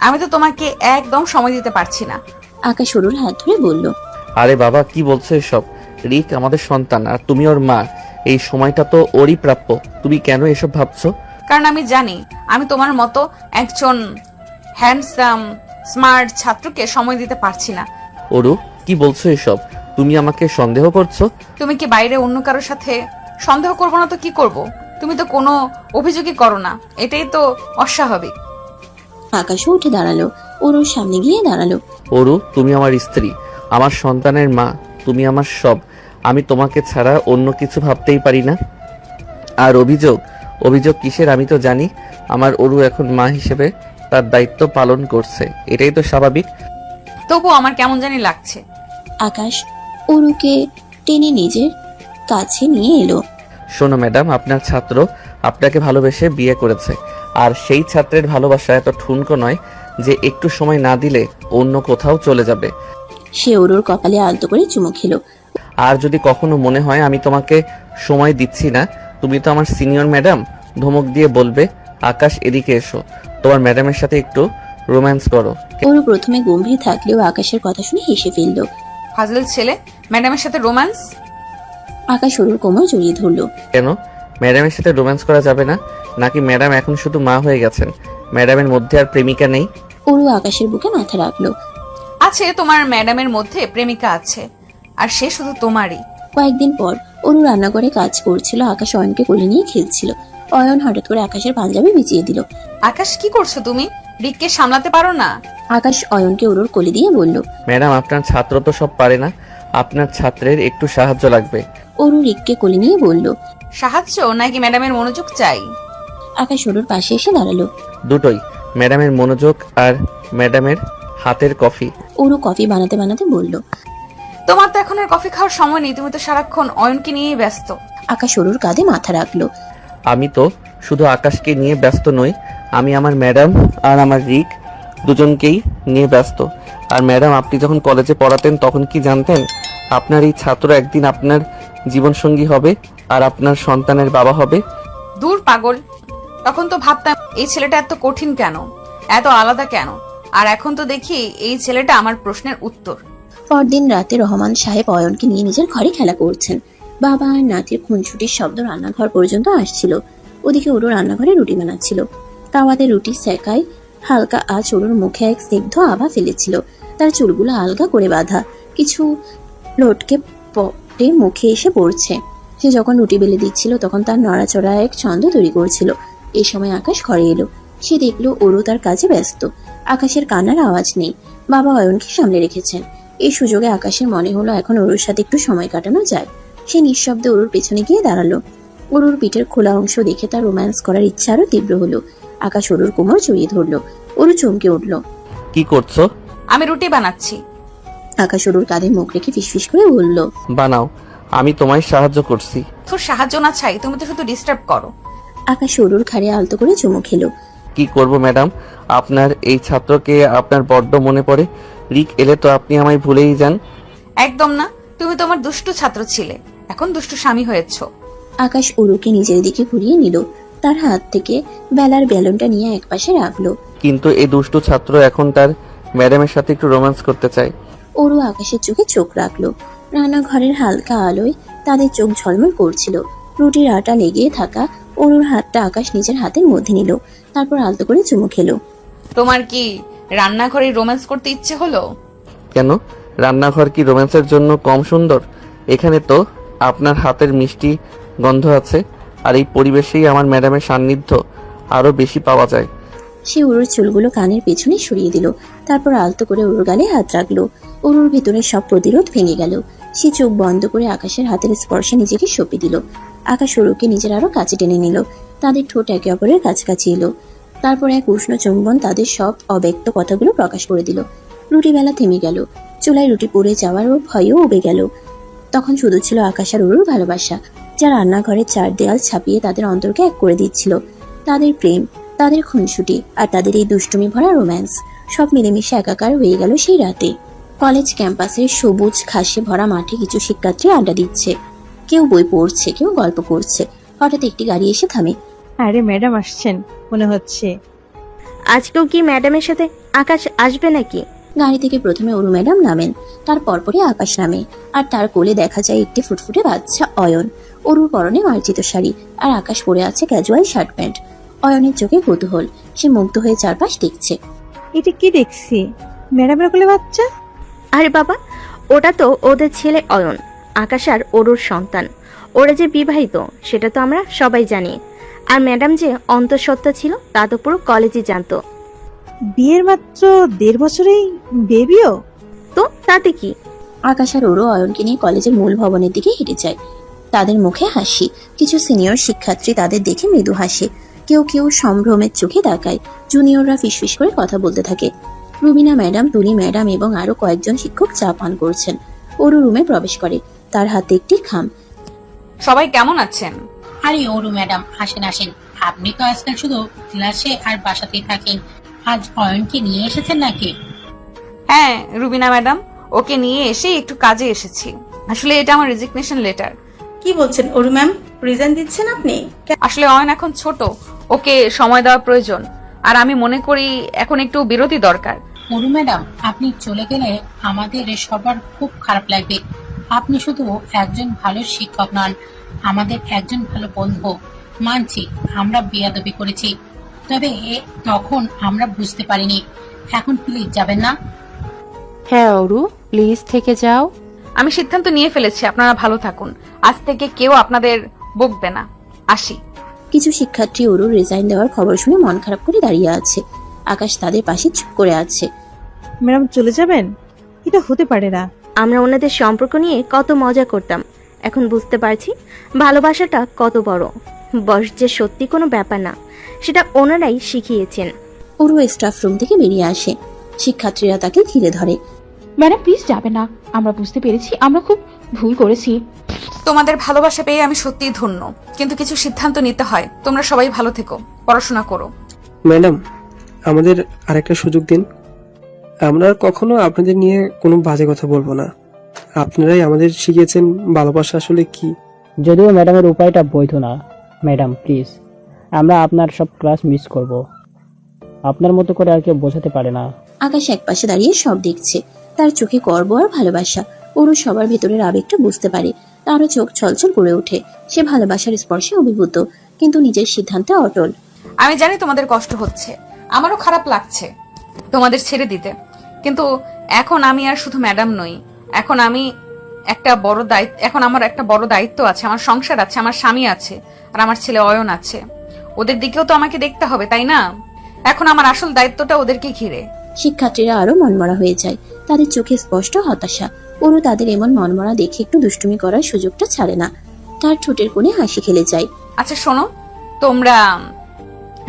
আমি তো তোমাকে একদম সময় দিতে পারছি না। আকাশ ওরুর হাত ধরে বলল, আরে বাবা, কি বলছো এসব? রিক আমাদের সন্তান আর তুমি ওর মা। এই সময়টা তো ওরই প্রাপ্য। তুমি কেন এসব ভাবছো? কারণ আমি জানি আমি তোমার মতো একজন হ্যান্ডসাম স্মার্ট ছাত্রকে সময় দিতে পারছি না। ওরু, কি বলছো এসব? তুমি আমাকে সন্দেহ করছো? তুমি কি বাইরে অন্য কারোর সাথে? সন্দেহ করবো না তো কি করব? তুমি তো কোনো অভিযোগই করো না, এটাই তো অস্বাভাবিক। আকাশও উঠে দাঁড়ালো, ওরুর সামনে গিয়ে দাঁড়ালো। ওরু, তুমি আমার স্ত্রী, আমার সন্তানের মা, তুমি আমার সব। আমি তোমাকে ছাড়া অন্য কিছু ভাবতেই পারি না। আর অভিযোগ কিসের? আমি তো জানি আমার ওরু এখন মা হিসেবে তার দায়িত্ব পালন করছে, এটাই তো স্বাভাবিক। তবু আমার কেমন জানি লাগছে। আকাশ ওরুকে টেনে নিজের কাছে নিয়ে এলো। শোনো ম্যাডাম, আপনার ছাত্র আপনাকে ভালোবেসে বিয়ে করেছে। আর সেই ছাত্রের ভালোবাসা এত ঠুনকো নয় যে একটু সময় না দিলে অন্য কোথাও চলে যাবে। সে ওরুর কপালে আলতো করে চুমু খেলো। আর যদি কখনো মনে হয় আমি তোমাকে সময় দিচ্ছি না, তুমি তো আমার সিনিয়র ম্যাডাম, ধমক দিয়ে বলবে, আকাশ এদিকে এসো, তোমার ম্যাডামের সাথে একটু রোম্যান্স করো। ওরু প্রথমে গম্ভীর থাকলেও আকাশের কথা শুনে হেসে ফেললো। ফাজল ছেলে, ম্যাডামের সাথে রোম্যান্স? আকাশ ওরুর কোমর জড়িয়ে ধরলো। কেন, ম্যাডামের সাথে রোম্যান্স করা যাবে না নাকি? ম্যাডাম এখন শুধু মা হয়ে গেছেন, ম্যাডামের মধ্যে আর প্রেমিকা নেই? ওরু আকাশের বুকে মাথা রাখলো। আছে, তোমার ম্যাডামের মধ্যে প্রেমিকা আছে, আর সে শুধু তোমারই। কয়েকদিন পর ওরু রান্নাঘরে কাজ করছিল। আকাশ অয়নকে কোলে নিয়ে খেলছিল। অয়ন হঠাৎ করে আকাশের পাঞ্জাবি বিছিয়ে দিল। আকাশ, কি করছো তুমি? রিককে সামলাতে পারো না? আকাশ অয়নকে ওরুর কোলে দিয়ে বলল, ম্যাডাম, আপনার ছাত্র তো সব পারে না, আপনার ছাত্রের একটু সাহায্য লাগবে। ওরু রিককে কোলে নিয়ে বলল, সাহায্য নাকি ম্যাডামের মনোযোগ চাই? আকাশ ওরুর পাশে এসে দাঁড়ালো। দুটোই, ম্যাডামের মনোযোগ আর ম্যাডামের হাতের কফি। ওরু কফি বানাতে বানাতে বলল, তোমার তো এখন আর কফি খাওয়ার সময় নেই, তুমি তো সারাক্ষণ অয়নকে নিয়েই ব্যস্ত। আকাশ ওরুর কাঁধে মাথা রাখলো। আমি তো শুধু আকাশকে নিয়ে ব্যস্ত নই, আমি আমার ম্যাডাম আর আমার রিক দুজনকেই নিয়ে ব্যস্ত। আর ম্যাডাম, আপনি যখন কলেজে পড়াতেন তখন কি জানতেন আপনার এই ছাত্র একদিন আপনার জীবনসঙ্গী হবে আর আপনার সন্তানের বাবা হবে? দূর পাগল, তখন তো ভাবতাম এই ছেলেটা এত কঠিন কেন, এত আলাদা কেন, আর এখন তো দেখি এই ছেলেটা আমার প্রশ্নের উত্তর। পরদিন রাতে রহমান সাহেব অয়নকে নিয়ে নিজের ঘরে খেলা করছেন। বাবা আর নাতির খুনছুটির শব্দ রান্নাঘর পর্যন্ত আসছিল। ওদিকে ওরু রান্নাঘরে রুটি বানাচ্ছিল। তাওয়াতে রুটি সেকায় হালকা আঁচ ওরুর মুখে এক স্নিগ্ধ আভা ফেলেছিল। তার চুলগুলো আলগা করে বাঁধা, কিছু লটকে পটে মুখে এসে পড়ছে। সে যখন রুটি বেলে দিচ্ছিল তখন তার নড়াচড়া এক ছন্দ তৈরি করছিল। এই সময় আকাশ ঘরে এলো। সে দেখলো ওরু তার কাজে ব্যস্ত। আকাশের কান্নার আওয়াজ নেই। বাবা অয়নকে সামলে রেখেছেন। এই সুযোগে আকাশের মনে হলো এখন ওরুর সাথে একটু সময় কাটানো যায়। সে নিঃশব্দে ওরুর পেছনে গিয়ে দাঁড়ালো। ওরুর পিঠের খোলা অংশ দেখে তার রোম্যান্স করার ইচ্ছা আরো তীব্র হলো। আকাশ ওরুর কোমর জড়িয়ে ধরলো। ওরু চমকে উঠল। কি করছো? আমি রুটি বানাচ্ছি। আকাশ ওরুর কাঁধে মুখ রেখে ফিসফিস করে বলল, বানাও, আমি তোমায় সাহায্য করছি। তোর সাহায্য না চাই, তুমি তো শুধু ডিস্টার্ব করো। আকাশ ওরুর ঘাড়ে আলতো করে চুমু খেলো। কি করব ম্যাডাম, আপনার এই ছাত্রকে আপনার বড্ড মনে পড়ে। রিক এলে তো আপনি আমায় ভুলেই যান। একদম না, তুমি তো আমার দুষ্টু ছাত্র ছিলে, এখন দুষ্টু স্বামী হয়েছো। আকাশ ওরুকে নিজের দিকে ঘুরিয়ে নিল। তার হাত থেকে বেলার বেলুনটা নিয়ে একপাশে রাখলো। কিন্তু এই দুষ্টু ছাত্র এখন তার ম্যাডামের সাথে একটু রোম্যান্স করতে চায়। ওরু আকাশের চোখে চোখ রাখলো। রান্নাঘরের হালকা আলোয় তাদের চোখ ঝলমল করছিল। রুটির আটা লেগে থাকা ওরুর হাতটা আকাশ নিজের হাতের মধ্যে নিল। তারপর আলতো করে চুমু খেলো। তোমার কি রান্নাঘরে রোম্যান্স করতে ইচ্ছে হলো? কেন, রান্নাঘর কি রোম্যান্সের জন্য কম সুন্দর? এখানে তো আপনার হাতের মিষ্টি গন্ধ আছে, আর এই পরিবেশেই আমার ম্যাডামের সান্নিধ্য আরো বেশি পাওয়া যায়। সে ওরুর চুলগুলো কানের পেছনে সরিয়ে দিল। তারপর আলতো করে ওরুর গালে হাত রাখলো। ওরুর ভেতরের সব প্রতিরোধ ভেঙে গেল। সে চোখ বন্ধ করে আকাশের হাতের স্পর্শে নিজেকে সঁপে দিল। আকাশ ওরুকে নিজের আরো কাছে টেনে নিল। তাদের ঠোঁট একে অপরের কাছাকাছি এলো। তারপর এক উষ্ণ চুম্বন তাদের সব অব্যক্ত কথাগুলো প্রকাশ করে দিল। রুটিবেলা থেমে গেল। চুলায় রুটি পড়ে যাওয়ার ভয়ও উবে গেল। তখন শুধু ছিল আকাশ আর অরুর ভালোবাসা, যা রান্নাঘরের চার দেয়াল ছাপিয়ে তাদের অন্তরকে এক করে দিচ্ছিল। তাদের প্রেম, তাদের খুনসুটি আর তাদের এই দুষ্টুমি ভরা রোম্যান্স সব মিলেমিশে একাকার হয়ে গেল সেই রাতে। কলেজ ক্যাম্পাসের সবুজ ঘাসে ভরা মাঠে কিছু শিক্ষার্থী আড্ডা দিচ্ছে। কেউ বই পড়ছে, কেউ গল্প করছে। হঠাৎ একটি গাড়ি এসে থামে। আরে ম্যাডাম আসছেন মনে হচ্ছে। আজকেও কি ম্যাডামের সাথে আকাশ আসবে নাকি? গাড়ি থেকে প্রথমে অরু ম্যাডাম নামেন, তার পরপরই আকাশ নামে। আর তার কোলে দেখা যায় একটি ফুটফুটে বাচ্চা অয়ন। অরুর পরনে মার্জিত শাড়ি আর আকাশ পরে আছে ক্যাজুয়াল শার্ট প্যান্ট। অয়নের চোখে কৌতূহল, সে মুগ্ধ হয়ে চারপাশ দেখছে। এটা কি দেখছি, ম্যাডামের কোলে বাচ্চা? আরে বাবা, ওটা তো ওদের ছেলে অয়ন, আকাশ আর অরুর সন্তান। ওরা যে বিবাহিত সেটা তো আমরা সবাই জানি। আর ম্যাডাম যে অন্তঃসত্ত্বা ছিল তা তো পুরো কলেজই জানতো। বিয়ের মাত্র 1.5 বছরেই বেবিও? তো তাতে কি? আকাশ আর অরু অয়নকে নিয়ে কলেজের মূল ভবনের দিকে হেঁটে যায়। তাদের মুখে হাসি। কিছু সিনিয়র শিক্ষার্থী তাদের দেখে মৃদু হাসে। কেউ কেউ সম্ভ্রমের চোখে তাকায়। জুনিয়ররা ফিসফিস করে কথা বলতে থাকে। রুবিনা ম্যাডাম, তুলি ম্যাডাম এবং আরো কয়েকজন শিক্ষক চা পান করছেন। অরু রুমে প্রবেশ করে, তার হাতে একটি খাম। সবাই কেমন আছেন? আরে ওরু ম্যাডাম, আসেন আসেন। আপনি তো আজকাল শুধু ক্লাসে আর বাসাতেই থাকেন, আজ অয়নকে নিয়ে এসেছেন নাকি? হ্যাঁ রুবিনা ম্যাডাম, ওকে নিয়ে এসে একটু কাজে এসেছি। আসলে এটা আমার রেজিগনেশন লেটার। কি বলছেন অরু ম্যাম, রিজাইন দিচ্ছেন আপনি? আসলে অয়ন এখন ছোট, ওকে সময় দেওয়া প্রয়োজন। আর আমি মনে করি এখন একটু বিরতি দরকার। ওরু ম্যাডাম, আপনি চলে গেলে আমাদের সবার খুব খারাপ লাগবে। আপনি শুধু একজন ভালো শিক্ষক নন, আমাদের একজন ভালো বন্ধু। মানছি আমরা বেয়াদবি করেছি, তবে তখন আমরা বুঝতে পারিনি। এখন প্লিজ যাবেন না? হ্যাঁ অরু, প্লিজ থেকে যাও। আমি সিদ্ধান্ত নিয়ে ফেলেছি, আপনারা ভালো থাকুন। আজ থেকে কেউ আপনাদের বকবে না। আসি। কিছু শিক্ষার্থী অরুর রিজাইন দেওয়ার খবর শুনে মন খারাপ করে দাঁড়িয়ে আছে। আকাশ তাদের পাশে চুপ করে আছে। ম্যাডাম চলে যাবেন? এটা হতে পারে না। আমরা ওনাদের সম্পর্ক নিয়ে কত মজা করতাম, এখন বুঝতে পারছি ভালোবাসাটা কত বড়। বয়স যে সত্যি কোনো ব্যাপার না, সেটা ওনারাই শিখিয়েছেন। অরু স্টাফ রুম থেকে বেরিয়ে আসে। শিক্ষার্থীরা তাকে ঘিরে ধরে। ম্যাডাম প্লিজ যাবে না, আমরা বুঝতে পেরেছি আমরা খুব ভুল করেছি। তোমাদের ভালোবাসা পেয়ে আমি সত্যিই ধন্য, কিন্তু কিছু সিদ্ধান্ত নিতে হয়। তোমরা সবাই ভালো থেকো, পড়াশোনা করো। ম্যাডাম, আমাদের আরেকটা সুযোগ দিন। আমরা আর কখনো আপনাদের নিয়ে কোনো বাজে কথা বলবো না। আপনারাই আমাদের শিখিয়েছেন ভালোবাসা আসলে কি। যদিও ম্যাডামের উপায়টা বৈধ না। ম্যাডাম প্লিজ, আমরা আপনার সব ক্লাস মিস করব। আপনার মতো করে আর কেউ বোঝাতে পারে না। আকাশ একপাশে দাঁড়িয়ে সব দেখছে, তার চোখে গর্ব আর ভালোবাসা। অরু সবার ভেতরের আবেগটা বুঝতে পারে, তারও চোখ ছলছল করে ওঠে। সে ভালোবাসার স্পর্শে অভিভূত, কিন্তু নিজের সিদ্ধান্তে অটল। আমি জানি তোমাদের কষ্ট হচ্ছে, আমারও খারাপ লাগছে তোমাদের ছেড়ে দিতে, কিন্তু এখন আমি আর শুধু ম্যাডাম নই। এখন আমার একটা বড় দায়িত্ব আছে। আমার সংসার আছে, আমার স্বামী আছে, আর আমার ছেলে অয়ন আছে। ওদের দিকেও তো আমাকে দেখতে হবে, তাই না? এখন আমার আসল দায়িত্বটা ওদেরকে ঘিরে। শিক্ষার্থীরা আরো মনমরা হয়ে যায়, তাদের চোখে স্পষ্ট হতাশা। অরু তাদের এমন মনমরা দেখে একটু দুষ্টুমি করার সুযোগটা ছাড়ে না। তার ঠোঁটের কোণে হাসি খেলে যায়। আচ্ছা শোনো, তোমরা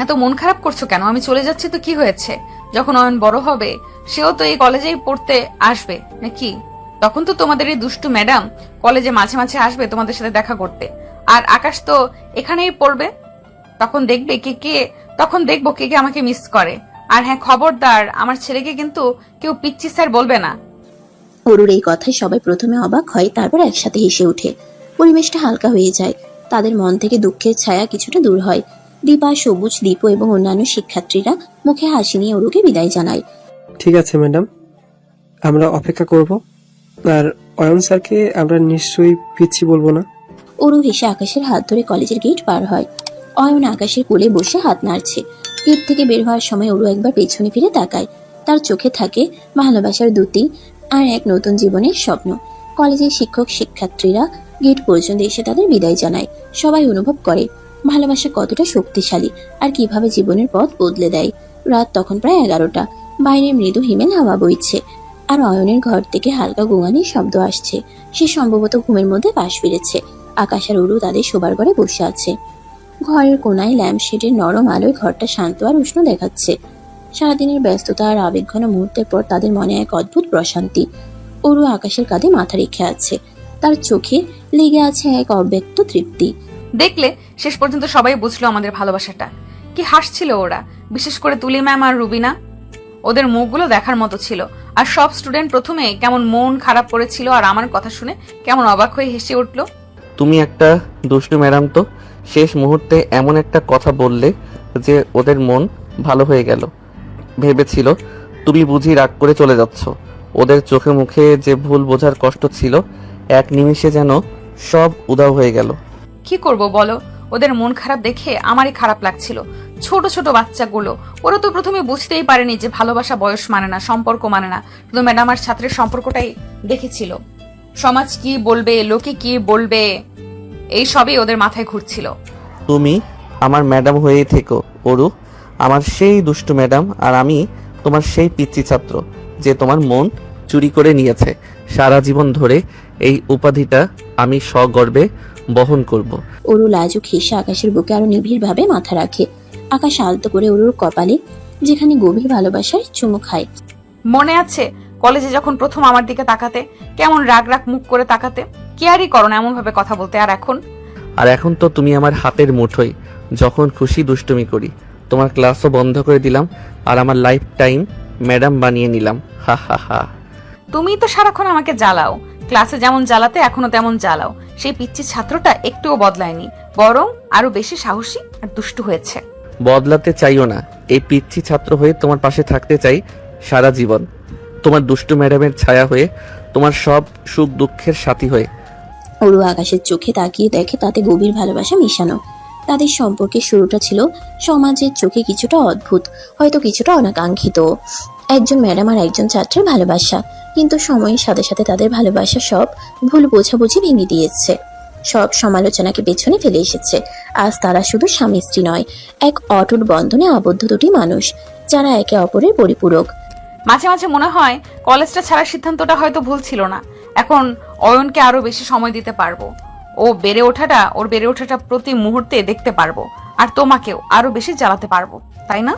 এত মন খারাপ করছো কেন? আমি চলে যাচ্ছি তো কি হয়েছে? যখন অয়ন বড় হবে, সেও তো এই কলেজেই পড়তে আসবে নাকি? তখন তো তোমাদের এই দুষ্টু ম্যাডাম কলেজে মাঝে মাঝে আসবে তোমাদের সাথে দেখা করতে। আর আকাশ তো এখানেই পড়বে। তখন দেখবো কে কে আমাকে মিস করে। আর হ্যাঁ, খবরদার আমার ছেলেকে কিন্তু কেউ পিচ্চি স্যার বলবে না। অরুর এই কথায় সবাই প্রথমে অবাক হয়, তারপর একসাথে হেসে ওঠে। পরিবেশটা হালকা হয়ে যায়, তাদের মন থেকে দুঃখের ছায়া কিছুটা দূর হয়। দীপা, সবুজ, দীপ এবং অন্যান্য শিক্ষার্থীরা মুখে হাসি নিয়ে অরুকে বিদায় জানায়। ঠিক আছে ম্যাডাম, আমরা অপেক্ষা করব। আর অয়ন স্যারকে আমরা নিশ্চয়ই পিচ্ছি বলবো না। অরু হেসে আকাশের হাত ধরে কলেজের গেট পার হয়। অয়ন আকাশের কোলে বসে হাত নাড়ছে। গেট থেকে বের হওয়ার সময় অরু একবার পেছনে ফিরে তাকায়। তার চোখে থাকে ভালোবাসার দ্যুতি আর এক নতুন জীবনের স্বপ্ন। কলেজের শিক্ষক শিক্ষার্থীরা গেট পর্যন্ত এসে তাদের বিদায় জানায়। সবাই অনুভব করে ভালোবাসা কতটা শক্তিশালী আর কিভাবে জীবনের পথ বদলে দেয়। রাত তখন প্রায় 11টা। বাইরে মৃদু হিমেল হাওয়া বইছে, আর অয়নের ঘর থেকে হালকা গোঙানির শব্দ আসছে। সে সম্ভবত ঘুমের মধ্যে পাশ ফিরেছে। আকাশ আর অরু তাদের শোবার ঘরে বসে আছে। ঘরের কোনায় ল্যাম্পশেডের নরম আলোয় ঘরটা শান্ত আর উষ্ণ দেখাচ্ছে। সারাদিনের ব্যস্ততা আর আবেগঘন মুহূর্তের পর তাদের মনে এক অদ্ভুত প্রশান্তি। ওরু আকাশের কাঁধে মাথা রেখে আছে, তার চোখে লেগে আছে এক অব্যক্ত তৃপ্তি। দেখলে শেষ পর্যন্ত সবাই বুঝলো আমাদের ভালোবাসাটা। কি হাসছিল ওরা, বিশেষ করে তুলি ম্যাম আর রুবিনা। ওদের মুখগুলো দেখার মতো ছিল। আর সব স্টুডেন্ট প্রথমে কেমন মন খারাপ করেছিল, আর আমার কথা শুনে কেমন অবাক হয়ে হেসে উঠলো। তুমি একটা দুষ্টু ম্যাডাম তো। শেষ মুহূর্তে এমন একটা কথা বললে যে ওদের মন ভালো হয়ে গেল। ভেবেছিল তুমি বুঝি রাগ করে চলে যাচ্ছ। ওদের চোখে মুখে যে ভুল বোঝার কষ্ট ছিল, এক নিমিষে যেন সব উধাও হয়ে গেল। কি করব বলো, ওদের মন খারাপ দেখে আমারই খারাপ লাগছিল। ছোট ছোট বাচ্চাগুলো, ওরা তো প্রথমে বুঝতেই পারেনি যে ভালোবাসা বয়স মানে না, সম্পর্ক মানে না। শুধু ম্যাডাম আর ছাত্রের সম্পর্কটাই দেখেছিল। সমাজ কি বলবে, লোকে কি বলবে, এই সবই ওদের মাথায় ঘুরছিল। তুমি আমার ম্যাডাম হয়েই থেকো ওরু, আমার সেই দুষ্টু ম্যাডাম। আর আমি তোমার সেই পিচ্চি ছাত্র যে তোমার মন চুরি করে নিয়েছে। সারা জীবন ধরে এই উপাধিটা আমি সগর্বে বহন করব। ওরু লাজুক হেসে আকাশের বুকে আরো নিবিড় ভাবে মাথা রাখে। আকাশ আলতো করে ওরুর কপালে যেখানে গভীর ভালোবাসার চুমু খায়। মনে আছে কলেজে যখন প্রথম আমার দিকে তাকাতে, কেমন রাগ রাগ মুখ করে তাকাতে, কেয়ারই করো না এমন ভাবে কথা বলতে। আর এখন তো তুমি আমার হাতের মুঠোয়, যখন খুশি দুষ্টুমি করি। তোমার ক্লাসও বন্ধ করে দিলাম আর আমার লাইফ টাইম ম্যাডাম বানিয়ে নিলাম। হা হা হা। তুমি তো সারাক্ষণ আমাকে জ্বালাও, ক্লাসে যেমন জ্বালাতে এখনো তেমন জ্বালাও। সেই পিচ্চি ছাত্রটা একটুও বদলায়নি, বরং আরো বেশি সাহসী আর দুষ্টু হয়েছে। বদলাতে চাইও না, এই পিচ্চি ছাত্র হয়ে তোমার পাশে থাকতে চাই সারা জীবন। তোমার দুষ্টু ম্যাডামের ছায়া হয়ে, তোমার সব সুখ দুঃখের সাথী হয়ে। ওরু আকাশের চোখে তাকিয়ে দেখে তাতে গভীর ভালোবাসা মিশানো। তাদের সম্পর্কের শুরুটা ছিল সমাজের চোখে কিছুটা অদ্ভুত, হয়তো কিছুটা অনাকাঙ্ক্ষিত। একজন ম্যাডাম আর একজন ছাত্রের ভালোবাসা। কিন্তু সময়ের সাথে সাথে তাদের ভালোবাসা সব ভুল বোঝাবুঝি ভেঙে দিয়েছে, সব সমালোচনাকে পেছনে ফেলে এসেছে। আজ তারা শুধু স্বামী স্ত্রী নয়, এক অটুট বন্ধনে আবদ্ধ দুটি মানুষ, যারা একে অপরের পরিপূরক। মাঝে মাঝে মনে হয় কলেজটা ছাড়ার সিদ্ধান্তটা হয়তো ভুল ছিল না। এখন অয়নকে আরো বেশি সময় দিতে পারবো, ওর বেড়ে ওঠাটা প্রতি মুহূর্তে দেখতে পারবো, আর তোমাকেও আরো বেশি জ্বালাতে পারবো, তাই না?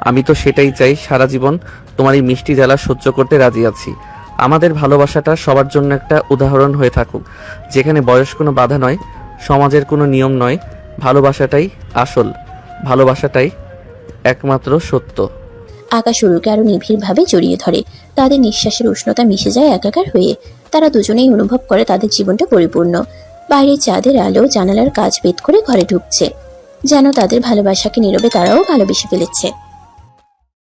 আমি তো সেটাই চাই। সারা জীবন তোমার এই মিষ্টি জ্বালা সহ্য করতে রাজি আছি। আমাদের ভালোবাসাটা সবার জন্য একটা উদাহরণ হয়ে থাকুক, যেখানে বয়স কোনো বাধা নয়, সমাজের কোনো নিয়ম নয়। ভালোবাসাটাই আসল, ভালোবাসাটাই একমাত্র সত্য। আকাশ ওরুকে আরো নিবিড় ভাবে জড়িয়ে ধরে। তাদের নিঃশ্বাসের উষ্ণতা মিশে যায় একাকার হয়ে। তারা দুজনেই অনুভব করে তাদের জীবনটা পরিপূর্ণ। বাইরে চাঁদের আলো জানালার কাঁচ ভেদ করে ঘরে ঢুকছে, যেন তাদের ভালোবাসাকে নীরবে তারাও ভালোবেসে ফেলেছে।